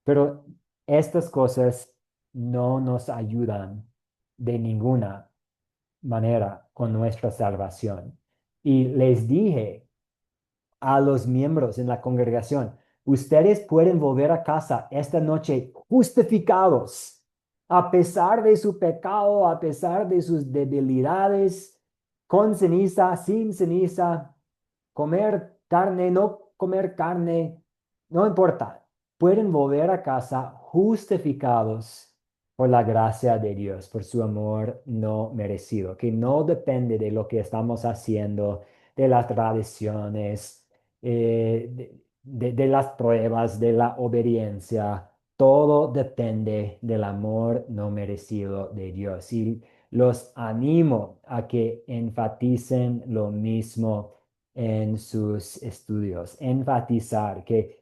pero estas cosas no nos ayudan de ninguna manera con nuestra salvación. Y les dije a los miembros en la congregación, ustedes pueden volver a casa esta noche justificados, a pesar de su pecado, a pesar de sus debilidades, con ceniza, sin ceniza, comer carne, no comer carne, no importa. Pueden volver a casa justificados por la gracia de Dios, por su amor no merecido, que no depende de lo que estamos haciendo, de las tradiciones, de las pruebas, de la obediencia. Todo depende del amor no merecido de Dios. Y los animo a que enfaticen lo mismo en sus estudios. Enfatizar que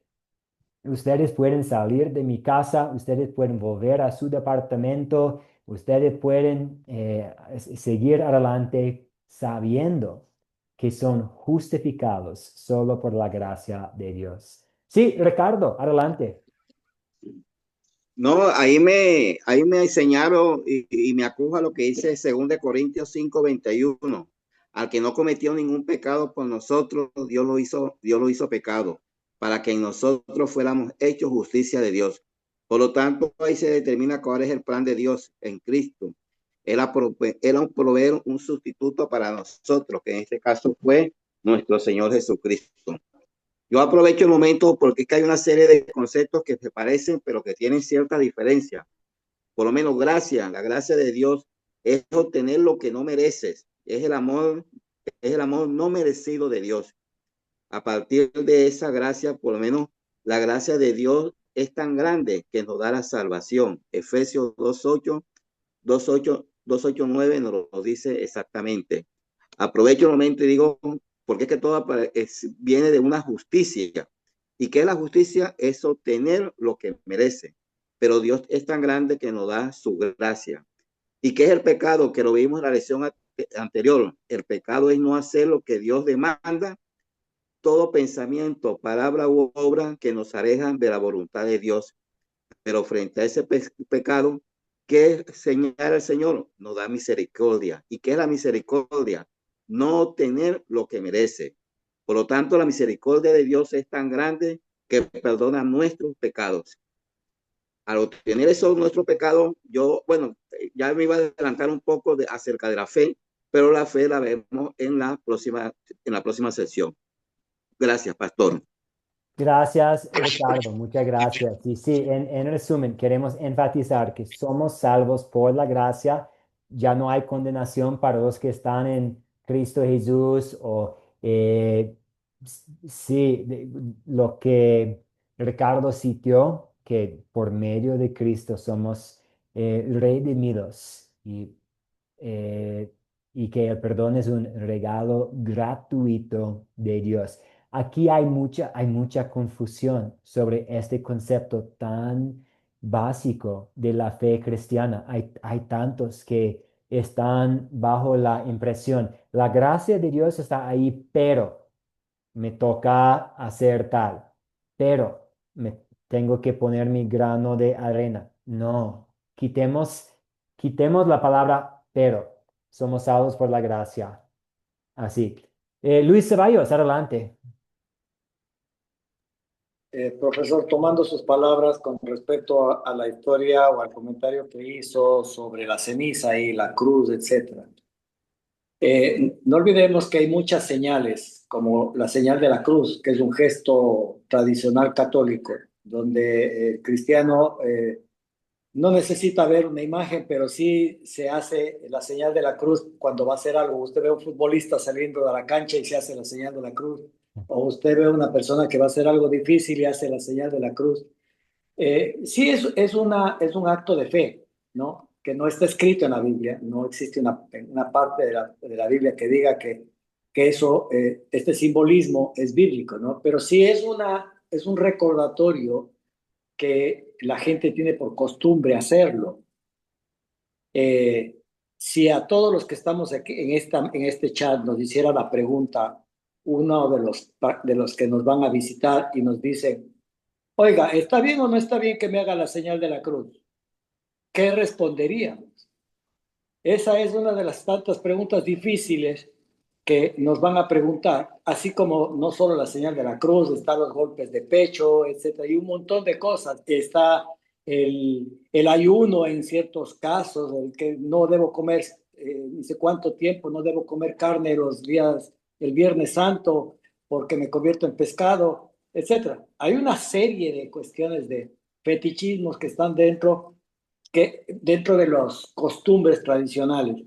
ustedes pueden salir de mi casa, ustedes pueden volver a su departamento, ustedes pueden seguir adelante sabiendo que son justificados solo por la gracia de Dios. Sí, Ricardo, adelante. No, ahí me enseñaron y me acojo a lo que dice 2 Corintios 5:21. Al que no cometió ningún pecado por nosotros, Dios lo hizo pecado, para que en nosotros fuéramos hechos justicia de Dios. Por lo tanto, ahí se determina cuál es el plan de Dios en Cristo. Él ha proveer un sustituto para nosotros, que en este caso fue nuestro Señor Jesucristo. Yo aprovecho el momento porque es que hay una serie de conceptos que se parecen, pero que tienen cierta diferencia. Por lo menos la gracia de Dios es obtener lo que no mereces. Es el amor no merecido de Dios. A partir de esa gracia, por lo menos la gracia de Dios es tan grande que nos da la salvación. Efesios 2:8, 2:8, 9 nos lo dice exactamente. Aprovecho el momento y digo, porque es que todo viene de una justicia. ¿Y qué es la justicia? Es obtener lo que merece. Pero Dios es tan grande que nos da su gracia. ¿Y qué es el pecado? Que lo vimos en la lección anterior. El pecado es no hacer lo que Dios demanda, todo pensamiento, palabra u obra que nos alejan de la voluntad de Dios. Pero frente a ese pecado, ¿qué señala el Señor? Nos da misericordia. ¿Y qué es la misericordia? No tener lo que merece. Por lo tanto, la misericordia de Dios es tan grande que perdona nuestros pecados. Al obtener eso, nuestro pecado, ya me iba a adelantar un poco acerca de la fe, pero la fe la vemos en la próxima sesión. Gracias, pastor. Gracias, Ricardo. Muchas gracias. Y sí, en resumen, queremos enfatizar que somos salvos por la gracia. Ya no hay condenación para los que están en Cristo Jesús o sí, lo que Ricardo citó, que por medio de Cristo somos redimidos eh, y que el perdón es un regalo gratuito de Dios. Aquí hay mucha confusión sobre este concepto tan básico de la fe cristiana. Hay tantos que están bajo la impresión, la gracia de Dios está ahí, pero me toca hacer tal, pero me tengo que poner mi grano de arena, No, quitemos la palabra pero. Somos salvos por la gracia. Así. Luis Ceballos, adelante. Profesor, tomando sus palabras con respecto a la historia o al comentario que hizo sobre la ceniza y la cruz, etcétera. No olvidemos que hay muchas señales, como la señal de la cruz, que es un gesto tradicional católico, donde el cristiano no necesita ver una imagen, pero sí se hace la señal de la cruz cuando va a hacer algo. Usted ve a un futbolista saliendo de la cancha y se hace la señal de la cruz. O usted ve a una persona que va a hacer algo difícil y hace la señal de la cruz. Sí, es un acto de fe, ¿no? Que no está escrito en la Biblia. No existe una parte de la Biblia que diga que eso, este simbolismo es bíblico, ¿no? Pero sí es un recordatorio que la gente tiene por costumbre hacerlo. Si a todos los que estamos aquí en este chat nos hiciera la pregunta, uno de los que nos van a visitar y nos dice, oiga, ¿está bien o no está bien que me haga la señal de la cruz? ¿Qué responderíamos? Esa es una de las tantas preguntas difíciles que nos van a preguntar, así como no solo la señal de la cruz, están los golpes de pecho, etcétera, y un montón de cosas. Está el ayuno en ciertos casos, el que no debo comer, no sé cuánto tiempo, no debo comer carne los días, el Viernes Santo, porque me convierto en pescado, etcétera. Hay una serie de cuestiones de fetichismos que están dentro de las costumbres tradicionales.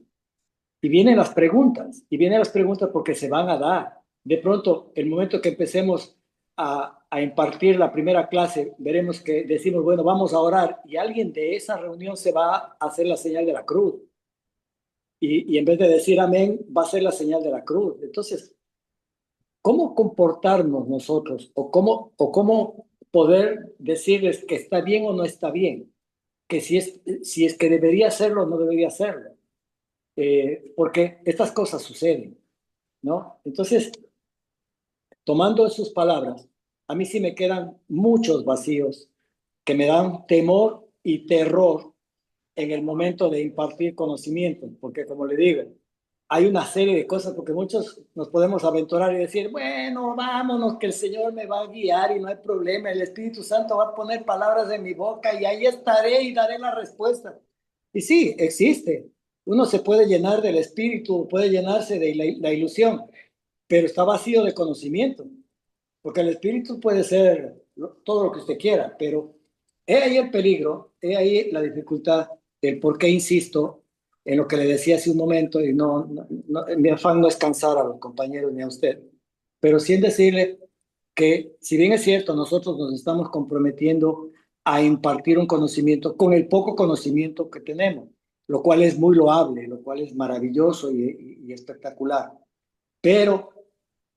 Y vienen las preguntas porque se van a dar. De pronto, el momento que empecemos a impartir la primera clase, veremos que decimos, bueno, vamos a orar, y alguien de esa reunión se va a hacer la señal de la cruz. Y en vez de decir amén, va a ser la señal de la cruz. Entonces, ¿cómo comportarnos nosotros? O cómo poder decirles que está bien o no está bien? Que si es que debería hacerlo o no debería hacerlo. Porque estas cosas suceden, ¿no? Entonces, tomando sus palabras, a mí sí me quedan muchos vacíos que me dan temor y terror en el momento de impartir conocimiento, porque como le digo, hay una serie de cosas, porque muchos nos podemos aventurar y decir, bueno, vámonos, que el Señor me va a guiar y no hay problema, el Espíritu Santo va a poner palabras en mi boca y ahí estaré y daré la respuesta. Y sí, existe. Uno se puede llenar del Espíritu, puede llenarse de la ilusión, pero está vacío de conocimiento, porque el Espíritu puede ser todo lo que usted quiera, pero he ahí el peligro, he ahí la dificultad, el por qué insisto en lo que le decía hace un momento, y mi afán no es cansar a los compañeros ni a usted, pero sí en decirle que si bien es cierto, nosotros nos estamos comprometiendo a impartir un conocimiento con el poco conocimiento que tenemos, lo cual es muy loable, lo cual es maravilloso y espectacular, pero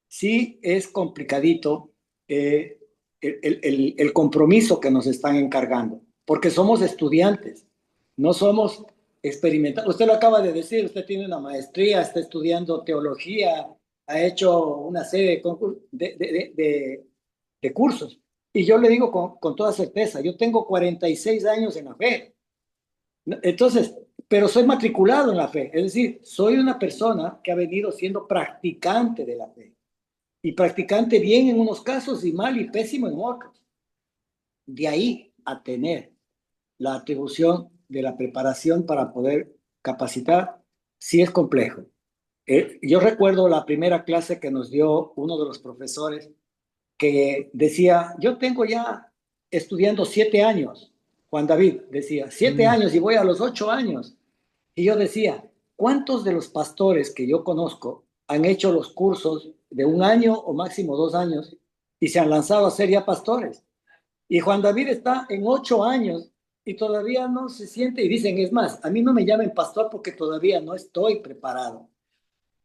sí es complicadito el compromiso que nos están encargando, porque somos estudiantes, no somos experimentados. Usted lo acaba de decir, usted tiene una maestría, está estudiando teología, ha hecho una serie de cursos. Y yo le digo con toda certeza, yo tengo 46 años en la fe. Entonces, pero soy matriculado en la fe, es decir, soy una persona que ha venido siendo practicante de la fe. Y practicante bien en unos casos y mal y pésimo en otros. De ahí a tener la atribución de la preparación para poder capacitar, sí es complejo. Yo recuerdo la primera clase que nos dio uno de los profesores que decía, yo tengo ya estudiando 7 años. Juan David decía, 7 años y voy a los 8 años. Y yo decía, ¿cuántos de los pastores que yo conozco han hecho los cursos de 1 año o máximo 2 años y se han lanzado a ser ya pastores? Y Juan David está en 8 años y todavía no se siente, y dicen, es más, a mí no me llamen pastor porque todavía no estoy preparado.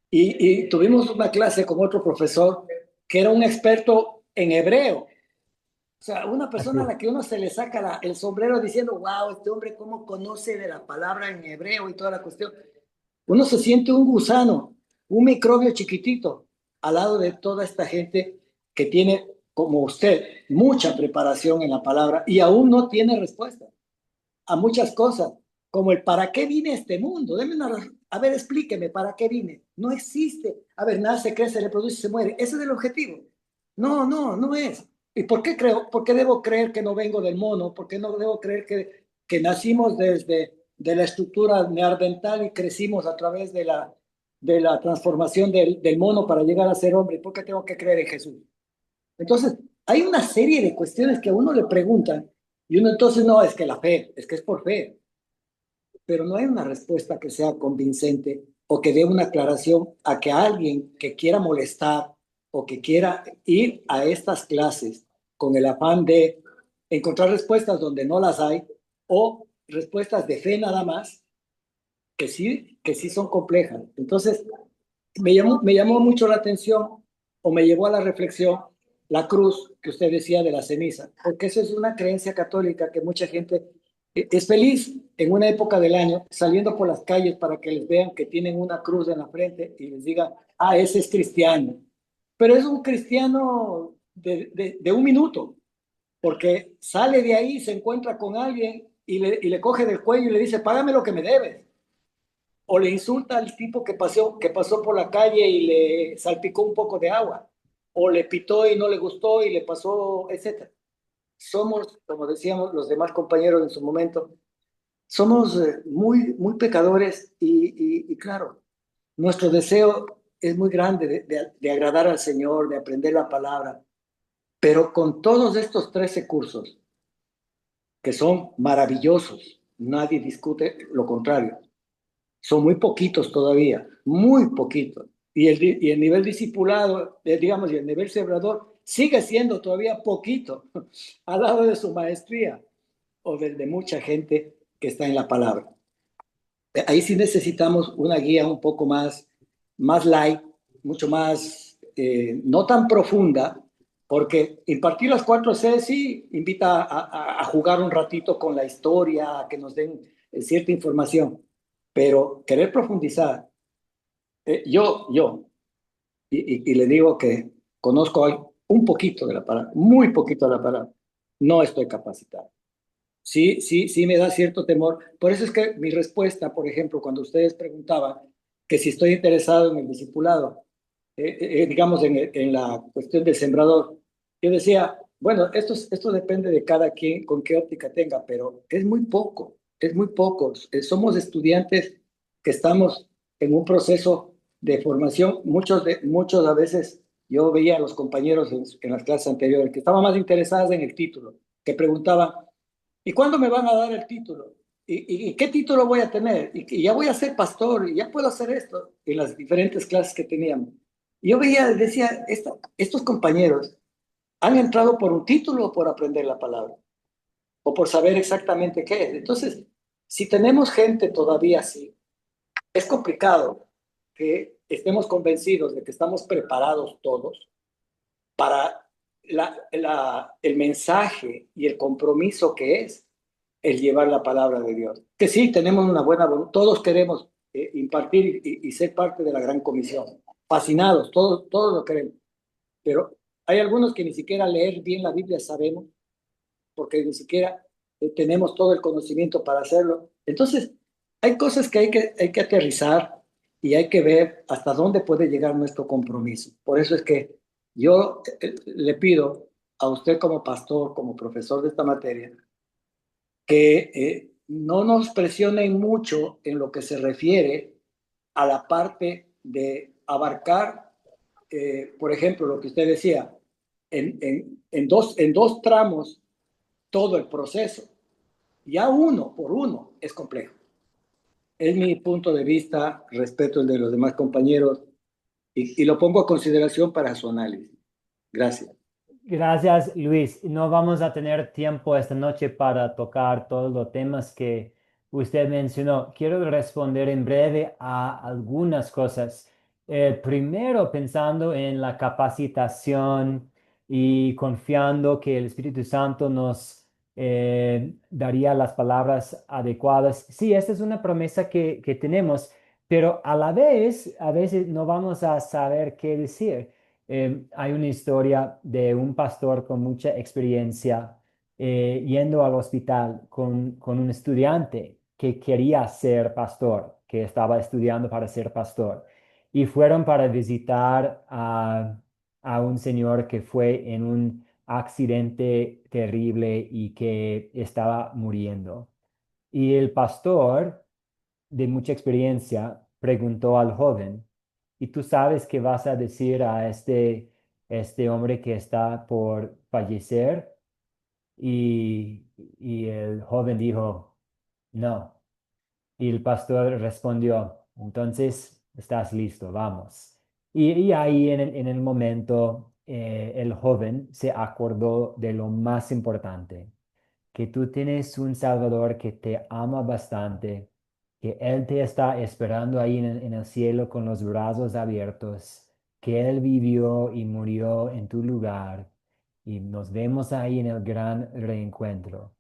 Y tuvimos una clase con otro profesor que era un experto en hebreo. O sea, una persona a la que uno se le saca el sombrero diciendo, wow, este hombre cómo conoce de la palabra en hebreo y toda la cuestión. Uno se siente un gusano, un microbio chiquitito, al lado de toda esta gente que tiene, como usted, mucha preparación en la palabra y aún no tiene respuesta. a muchas cosas, como el para qué vine a este mundo. A ver, explíqueme, ¿para qué vine? No existe. A ver, nace, crece, reproduce, se muere. Ese es el objetivo. No, no, no es. ¿Y por qué creo? ¿Por qué debo creer que no vengo del mono? ¿Por qué no debo creer que nacimos desde de la estructura neandertal y crecimos a través de la transformación del mono para llegar a ser hombre? ¿Por qué tengo que creer en Jesús? Entonces, hay una serie de cuestiones que a uno le preguntan y uno entonces no, es que la fe, es que es por fe, pero no hay una respuesta que sea convincente o que dé una aclaración a que alguien que quiera molestar o que quiera ir a estas clases con el afán de encontrar respuestas donde no las hay o respuestas de fe nada más, que sí son complejas. Entonces, me llamó mucho la atención o me llevó a la reflexión la cruz que usted decía de la ceniza, porque eso es una creencia católica que mucha gente es feliz en una época del año saliendo por las calles para que les vean que tienen una cruz en la frente y les digan, ah, ese es cristiano. Pero es un cristiano de un minuto, porque sale de ahí, se encuentra con alguien y le coge del cuello y le dice, págame lo que me debes. O le insulta al tipo que pasó por la calle y le salpicó un poco de agua, o le pitó y no le gustó y le pasó, etcétera. Somos, como decíamos los demás compañeros en su momento, somos muy pecadores y claro, nuestro deseo es muy grande de agradar al Señor, de aprender la palabra, pero con todos estos 13 cursos, que son maravillosos, nadie discute lo contrario, son muy poquitos todavía, muy poquitos. Y el nivel discipulado, digamos, y el nivel celebrador sigue siendo todavía poquito al lado de su maestría o del de mucha gente que está en la palabra. Ahí sí necesitamos una guía un poco más light, mucho más, no tan profunda, porque impartir las 4C sí invita a jugar un ratito con la historia, a que nos den cierta información, pero querer profundizar, yo, y le digo que conozco un poquito de la palabra, muy poquito de la palabra, no estoy capacitado. Sí me da cierto temor. Por eso es que mi respuesta, por ejemplo, cuando ustedes preguntaban que si estoy interesado en el discipulado, digamos en la cuestión del sembrador, yo decía, bueno, esto depende de cada quien con qué óptica tenga, pero es muy poco. Somos estudiantes que estamos en un proceso de formación. Muchos a veces yo veía a los compañeros en las clases anteriores que estaban más interesados en el título, que preguntaban, ¿y cuándo me van a dar el título? ¿Y qué título voy a tener? Y ya voy a ser pastor, y ya puedo hacer esto, en las diferentes clases que teníamos. Y yo decía, estos compañeros han entrado por un título o por aprender la palabra, o por saber exactamente qué es. Entonces, si tenemos gente todavía así, es complicado que estemos convencidos de que estamos preparados todos para el mensaje y el compromiso que es el llevar la palabra de Dios. Que sí, tenemos una buena voluntad, todos queremos impartir y ser parte de la gran comisión. Fascinados, todos lo queremos. Pero hay algunos que ni siquiera leer bien la Biblia sabemos, porque ni siquiera tenemos todo el conocimiento para hacerlo. Entonces, hay cosas que hay que aterrizar y hay que ver hasta dónde puede llegar nuestro compromiso. Por eso es que yo le pido a usted como pastor, como profesor de esta materia, que no nos presionen mucho en lo que se refiere a la parte de abarcar, por ejemplo, lo que usted decía, en dos tramos todo el proceso. Ya uno por uno es complejo. Es mi punto de vista, respeto el de los demás compañeros y lo pongo a consideración para su análisis. Gracias. Gracias, Luis. No vamos a tener tiempo esta noche para tocar todos los temas que usted mencionó. Quiero responder en breve a algunas cosas. Primero, pensando en la capacitación y confiando que el Espíritu Santo nos daría las palabras adecuadas. Sí, esta es una promesa que tenemos, pero a veces no vamos a saber qué decir. Hay una historia de un pastor con mucha experiencia yendo al hospital con un estudiante que quería ser pastor, que estaba estudiando para ser pastor. Y fueron para visitar a un señor que fue en un accidente terrible y que estaba muriendo. Y el pastor, de mucha experiencia, preguntó al joven, ¿y tú sabes qué vas a decir a este hombre que está por fallecer? Y el joven dijo, no. Y el pastor respondió, entonces estás listo, vamos. Y ahí en el momento, el joven se acordó de lo más importante, que tú tienes un Salvador que te ama bastante, que Él te está esperando ahí en el cielo con los brazos abiertos, que Él vivió y murió en tu lugar y nos vemos ahí en el gran reencuentro.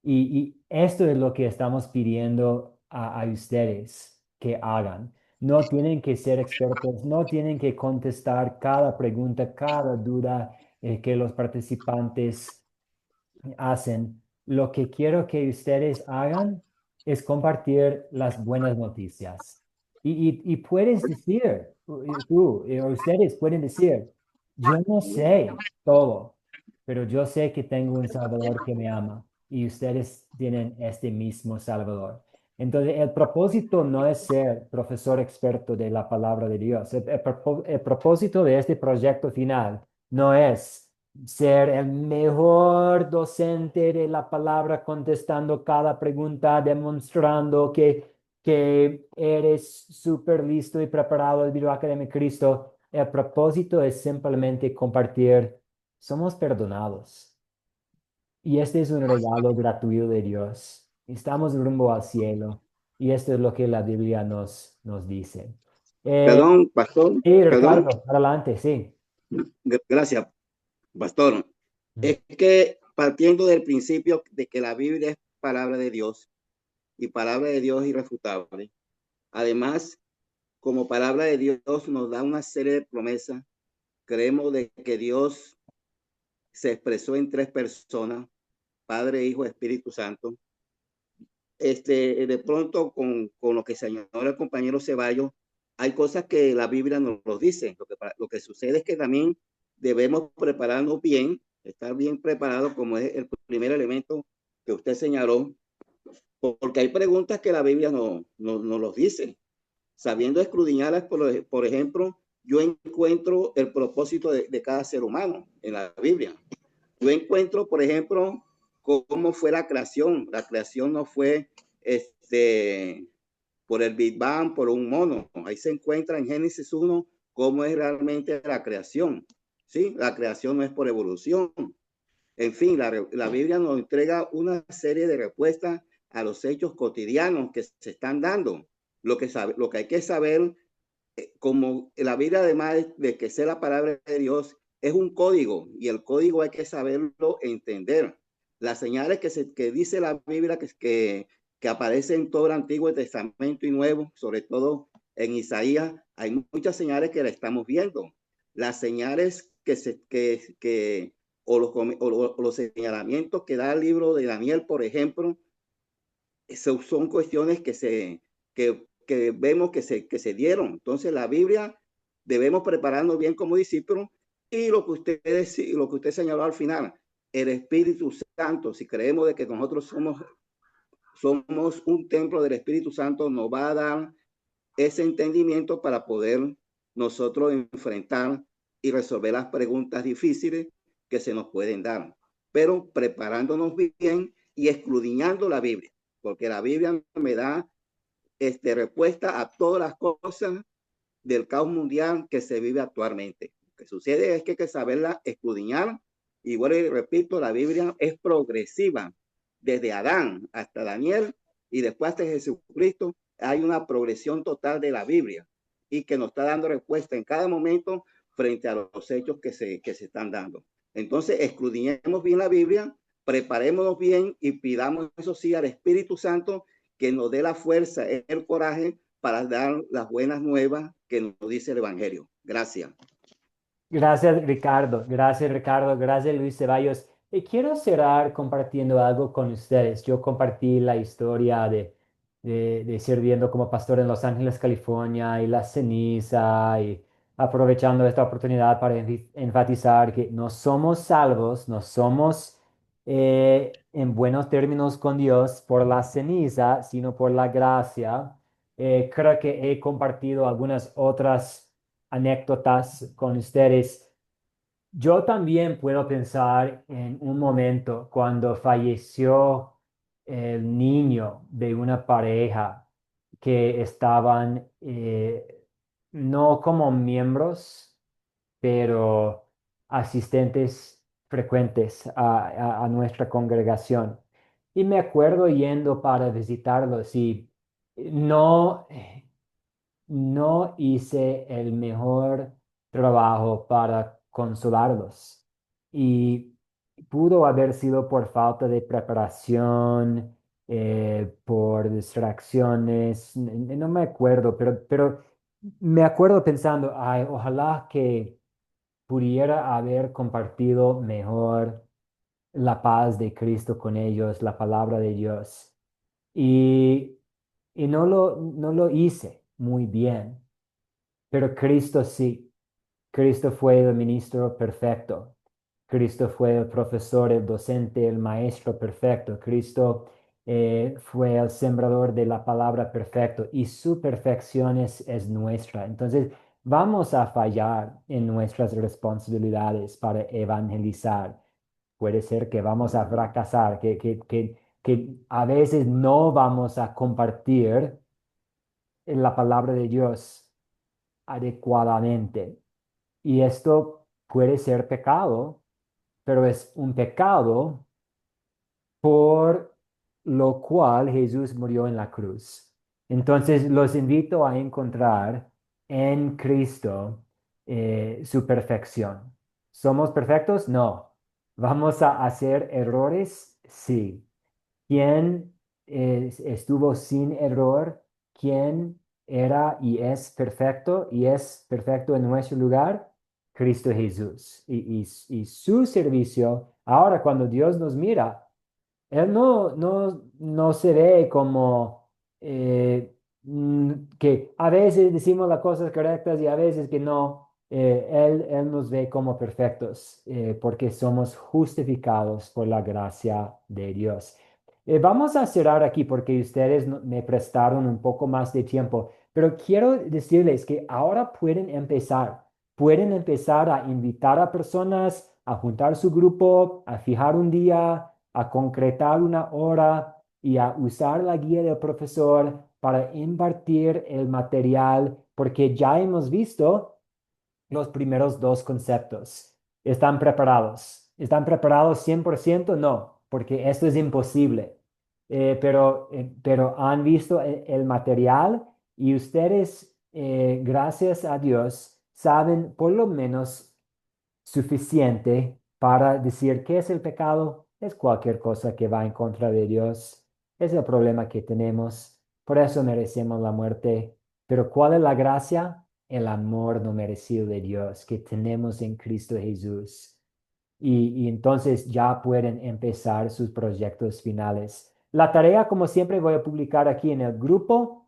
Y esto es lo que estamos pidiendo a ustedes que hagan. No tienen que ser expertos, no tienen que contestar cada pregunta, cada duda que los participantes hacen. Lo que quiero que ustedes hagan es compartir las buenas noticias. Y puedes decir, o ustedes pueden decir, yo no sé todo, pero yo sé que tengo un Salvador que me ama y ustedes tienen este mismo Salvador. Entonces, el propósito no es ser profesor experto de la palabra de Dios. El propósito de este proyecto final no es ser el mejor docente de la palabra, contestando cada pregunta, demostrando que eres súper listo y preparado el video académico Cristo. El propósito es simplemente compartir, somos perdonados. Y este es un regalo gratuito de Dios. Estamos rumbo al cielo. Y esto es lo que la Biblia nos dice. Perdón, pastor, Sí, perdón. Ricardo, adelante, sí. Gracias, pastor. Es que partiendo del principio de que la Biblia es palabra de Dios y palabra de Dios irrefutable, además, como palabra de Dios nos da una serie de promesas. Creemos de que Dios se expresó en tres personas, Padre, Hijo, Espíritu Santo. De pronto, con lo que señaló el compañero Ceballos, hay cosas que la Biblia nos lo dice. Lo que sucede es que también debemos prepararnos bien, estar bien preparados, como es el primer elemento que usted señaló, porque hay preguntas que la Biblia no los dice. Sabiendo escudriñarlas, por ejemplo, yo encuentro el propósito de cada ser humano en la Biblia. Yo encuentro, por ejemplo, cómo fue la creación. La creación no fue por el Big Bang, por un mono. Ahí se encuentra en Génesis 1 cómo es realmente la creación. ¿Sí? La creación no es por evolución. En fin, la Biblia nos entrega una serie de respuestas a los hechos cotidianos que se están dando. Lo que hay que saber, como la Biblia, además de que sea la palabra de Dios, es un código, y el código hay que saberlo entender. Las señales que dice la Biblia que aparecen en todo el Antiguo Testamento y Nuevo, sobre todo en Isaías, hay muchas señales que la estamos viendo. Las señales o los señalamientos que da el libro de Daniel, por ejemplo, son cuestiones que vemos que se dieron. Entonces, la Biblia debemos prepararnos bien como discípulos, y lo que usted señaló al final, el Espíritu Santo, si creemos de que nosotros somos un templo del Espíritu Santo, nos va a dar ese entendimiento para poder nosotros enfrentar y resolver las preguntas difíciles que se nos pueden dar, pero preparándonos bien y escudriñando la Biblia, porque la Biblia me da respuesta a todas las cosas del caos mundial que se vive actualmente. Lo que sucede es que hay que saberla escudriñar. Y bueno, y repito, la Biblia es progresiva. Desde Adán hasta Daniel y después hasta Jesucristo, hay una progresión total de la Biblia y que nos está dando respuesta en cada momento frente a los hechos que se están dando. Entonces, escudriñemos bien la Biblia, preparémonos bien y pidamos, eso sí, al Espíritu Santo que nos dé la fuerza, el coraje para dar las buenas nuevas que nos dice el Evangelio. Gracias. Gracias, Ricardo. Gracias, Ricardo. Gracias, Luis Ceballos. Quiero cerrar compartiendo algo con ustedes. Yo compartí la historia de sirviendo como pastor en Los Ángeles, California, y la ceniza, y aprovechando esta oportunidad para enfatizar que no somos salvos, no somos en buenos términos con Dios por la ceniza, sino por la gracia. Creo que he compartido algunas otras anécdotas con ustedes. Yo también puedo pensar en un momento cuando falleció el niño de una pareja que estaban no como miembros, pero asistentes frecuentes a nuestra congregación. Y me acuerdo yendo para visitarlos y no, no hice el mejor trabajo para consolarlos. Y pudo haber sido por falta de preparación, por distracciones, no me acuerdo, pero me acuerdo pensando, ay, ojalá que pudiera haber compartido mejor la paz de Cristo con ellos, la palabra de Dios. Y, y no lo hice muy bien, pero Cristo sí. Cristo fue el ministro perfecto. Cristo fue el profesor, el docente, el maestro perfecto. Cristo fue el sembrador de la palabra perfecto y su perfección es nuestra. Entonces, vamos a fallar en nuestras responsabilidades para evangelizar. Puede ser que vamos a fracasar, que a veces no vamos a compartir la palabra de Dios adecuadamente. Y esto puede ser pecado, pero es un pecado por lo cual Jesús murió en la cruz. Entonces los invito a encontrar en Cristo su perfección. ¿Somos perfectos? No. ¿Vamos a hacer errores? Sí. ¿Quién estuvo sin error? ¿Quién era y es perfecto en nuestro lugar? Cristo Jesús. Y su servicio, ahora cuando Dios nos mira, él no se ve como que a veces decimos las cosas correctas y a veces que no. Él nos ve como perfectos porque somos justificados por la gracia de Dios. Vamos a cerrar aquí porque ustedes me prestaron un poco más de tiempo, pero quiero decirles que ahora pueden empezar a invitar a personas a juntar su grupo, a fijar un día, a concretar una hora y a usar la guía del profesor para impartir el material, porque ya hemos visto los primeros dos conceptos. ¿Están preparados? ¿Están preparados 100%? No, porque esto es imposible. Pero han visto el material y ustedes, gracias a Dios, saben por lo menos suficiente para decir qué es el pecado. Es cualquier cosa que va en contra de Dios. Es el problema que tenemos. Por eso merecemos la muerte. Pero ¿cuál es la gracia? El amor no merecido de Dios que tenemos en Cristo Jesús. Y entonces ya pueden empezar sus proyectos finales. La tarea, como siempre, voy a publicar aquí en el grupo.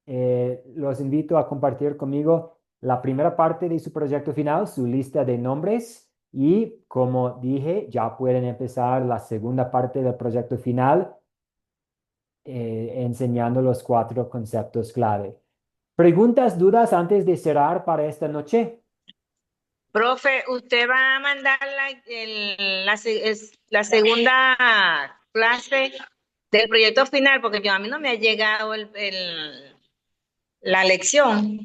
Los invito a compartir conmigo la primera parte de su proyecto final, su lista de nombres. Y como dije, ya pueden empezar la segunda parte del proyecto final, enseñando los 4 conceptos clave. ¿Preguntas, dudas antes de cerrar para esta noche? Profe, ¿usted va a mandar la segunda clase del proyecto final? Porque a mí no me ha llegado la lección.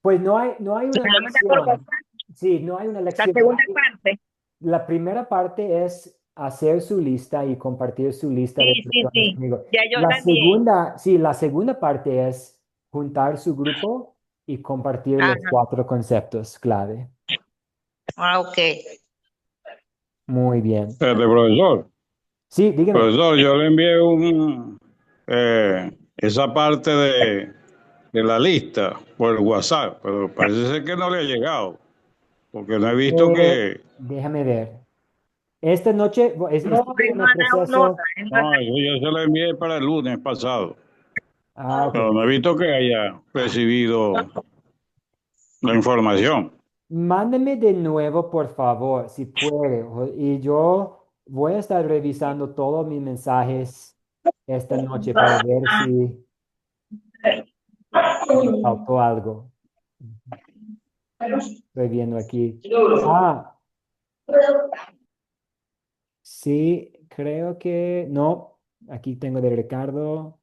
Pues no hay una ¿Me la manda por lección. WhatsApp? Sí, no hay una La lección. segunda parte. La primera parte es hacer su lista y compartir su lista de personas Sí. conmigo. Ya yo La también. segunda, sí, la segunda parte es juntar su grupo y compartir los Ajá. 4 conceptos clave. Ok. Muy bien. Profesor, Sí, dígame. profesor, yo le envié esa parte de la lista por WhatsApp, pero parece ser que no le ha llegado, porque no he visto que... Déjame ver. Esta noche No, estoy él en no el ha dado proceso. nota. Él no ha No, eso yo se lo envié para el lunes pasado, Ah, ok. pero no he visto que haya recibido la información. Mándeme de nuevo, por favor, si puede. Y yo voy a estar revisando todos mis mensajes esta noche para ver si me faltó algo. Estoy viendo aquí. Ah, sí, creo que no. Aquí tengo de Ricardo.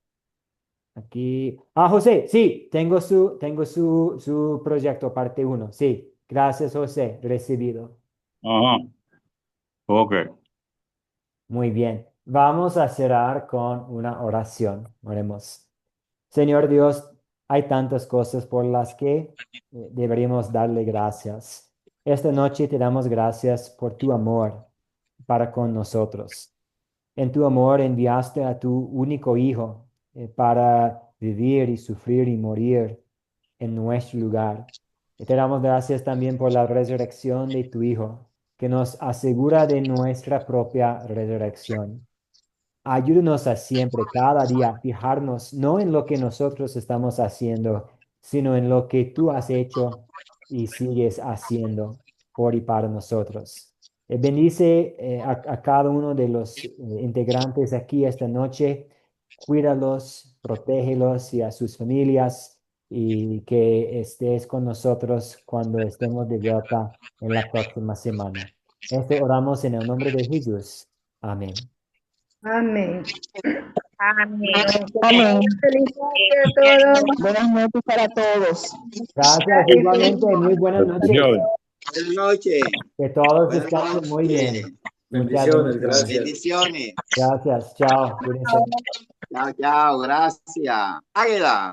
Aquí. Ah, José, sí, tengo su proyecto parte 1. Sí, gracias, José. Recibido. Ajá, ok. Muy bien. Vamos a cerrar con una oración. Oremos. Señor Dios, hay tantas cosas por las que deberíamos darle gracias. Esta noche te damos gracias por tu amor para con nosotros. En tu amor enviaste a tu único Hijo para vivir y sufrir y morir en nuestro lugar. Y te damos gracias también por la resurrección de tu Hijo, que nos asegura de nuestra propia resurrección. Ayúdanos a siempre, cada día, fijarnos no en lo que nosotros estamos haciendo, sino en lo que tú has hecho y sigues haciendo por y para nosotros. Bendice a cada uno de los integrantes aquí esta noche. Cuídalos, protégelos y a sus familias y que estés con nosotros cuando estemos de vuelta en la próxima semana. Oramos en el nombre de Jesús. Amén. Amén. Amén. Amén. Feliz noche a todos. Buenas noches para todos. Gracias, igualmente. Muy buenas noches. Bendiciones. Buenas noches. Que todos Buenas descansen muy bien. noches. Muchas Bendiciones, bendiciones. gracias. Bendiciones. Gracias. Chao. Cuídense. Chao, chao. Gracias. Águila.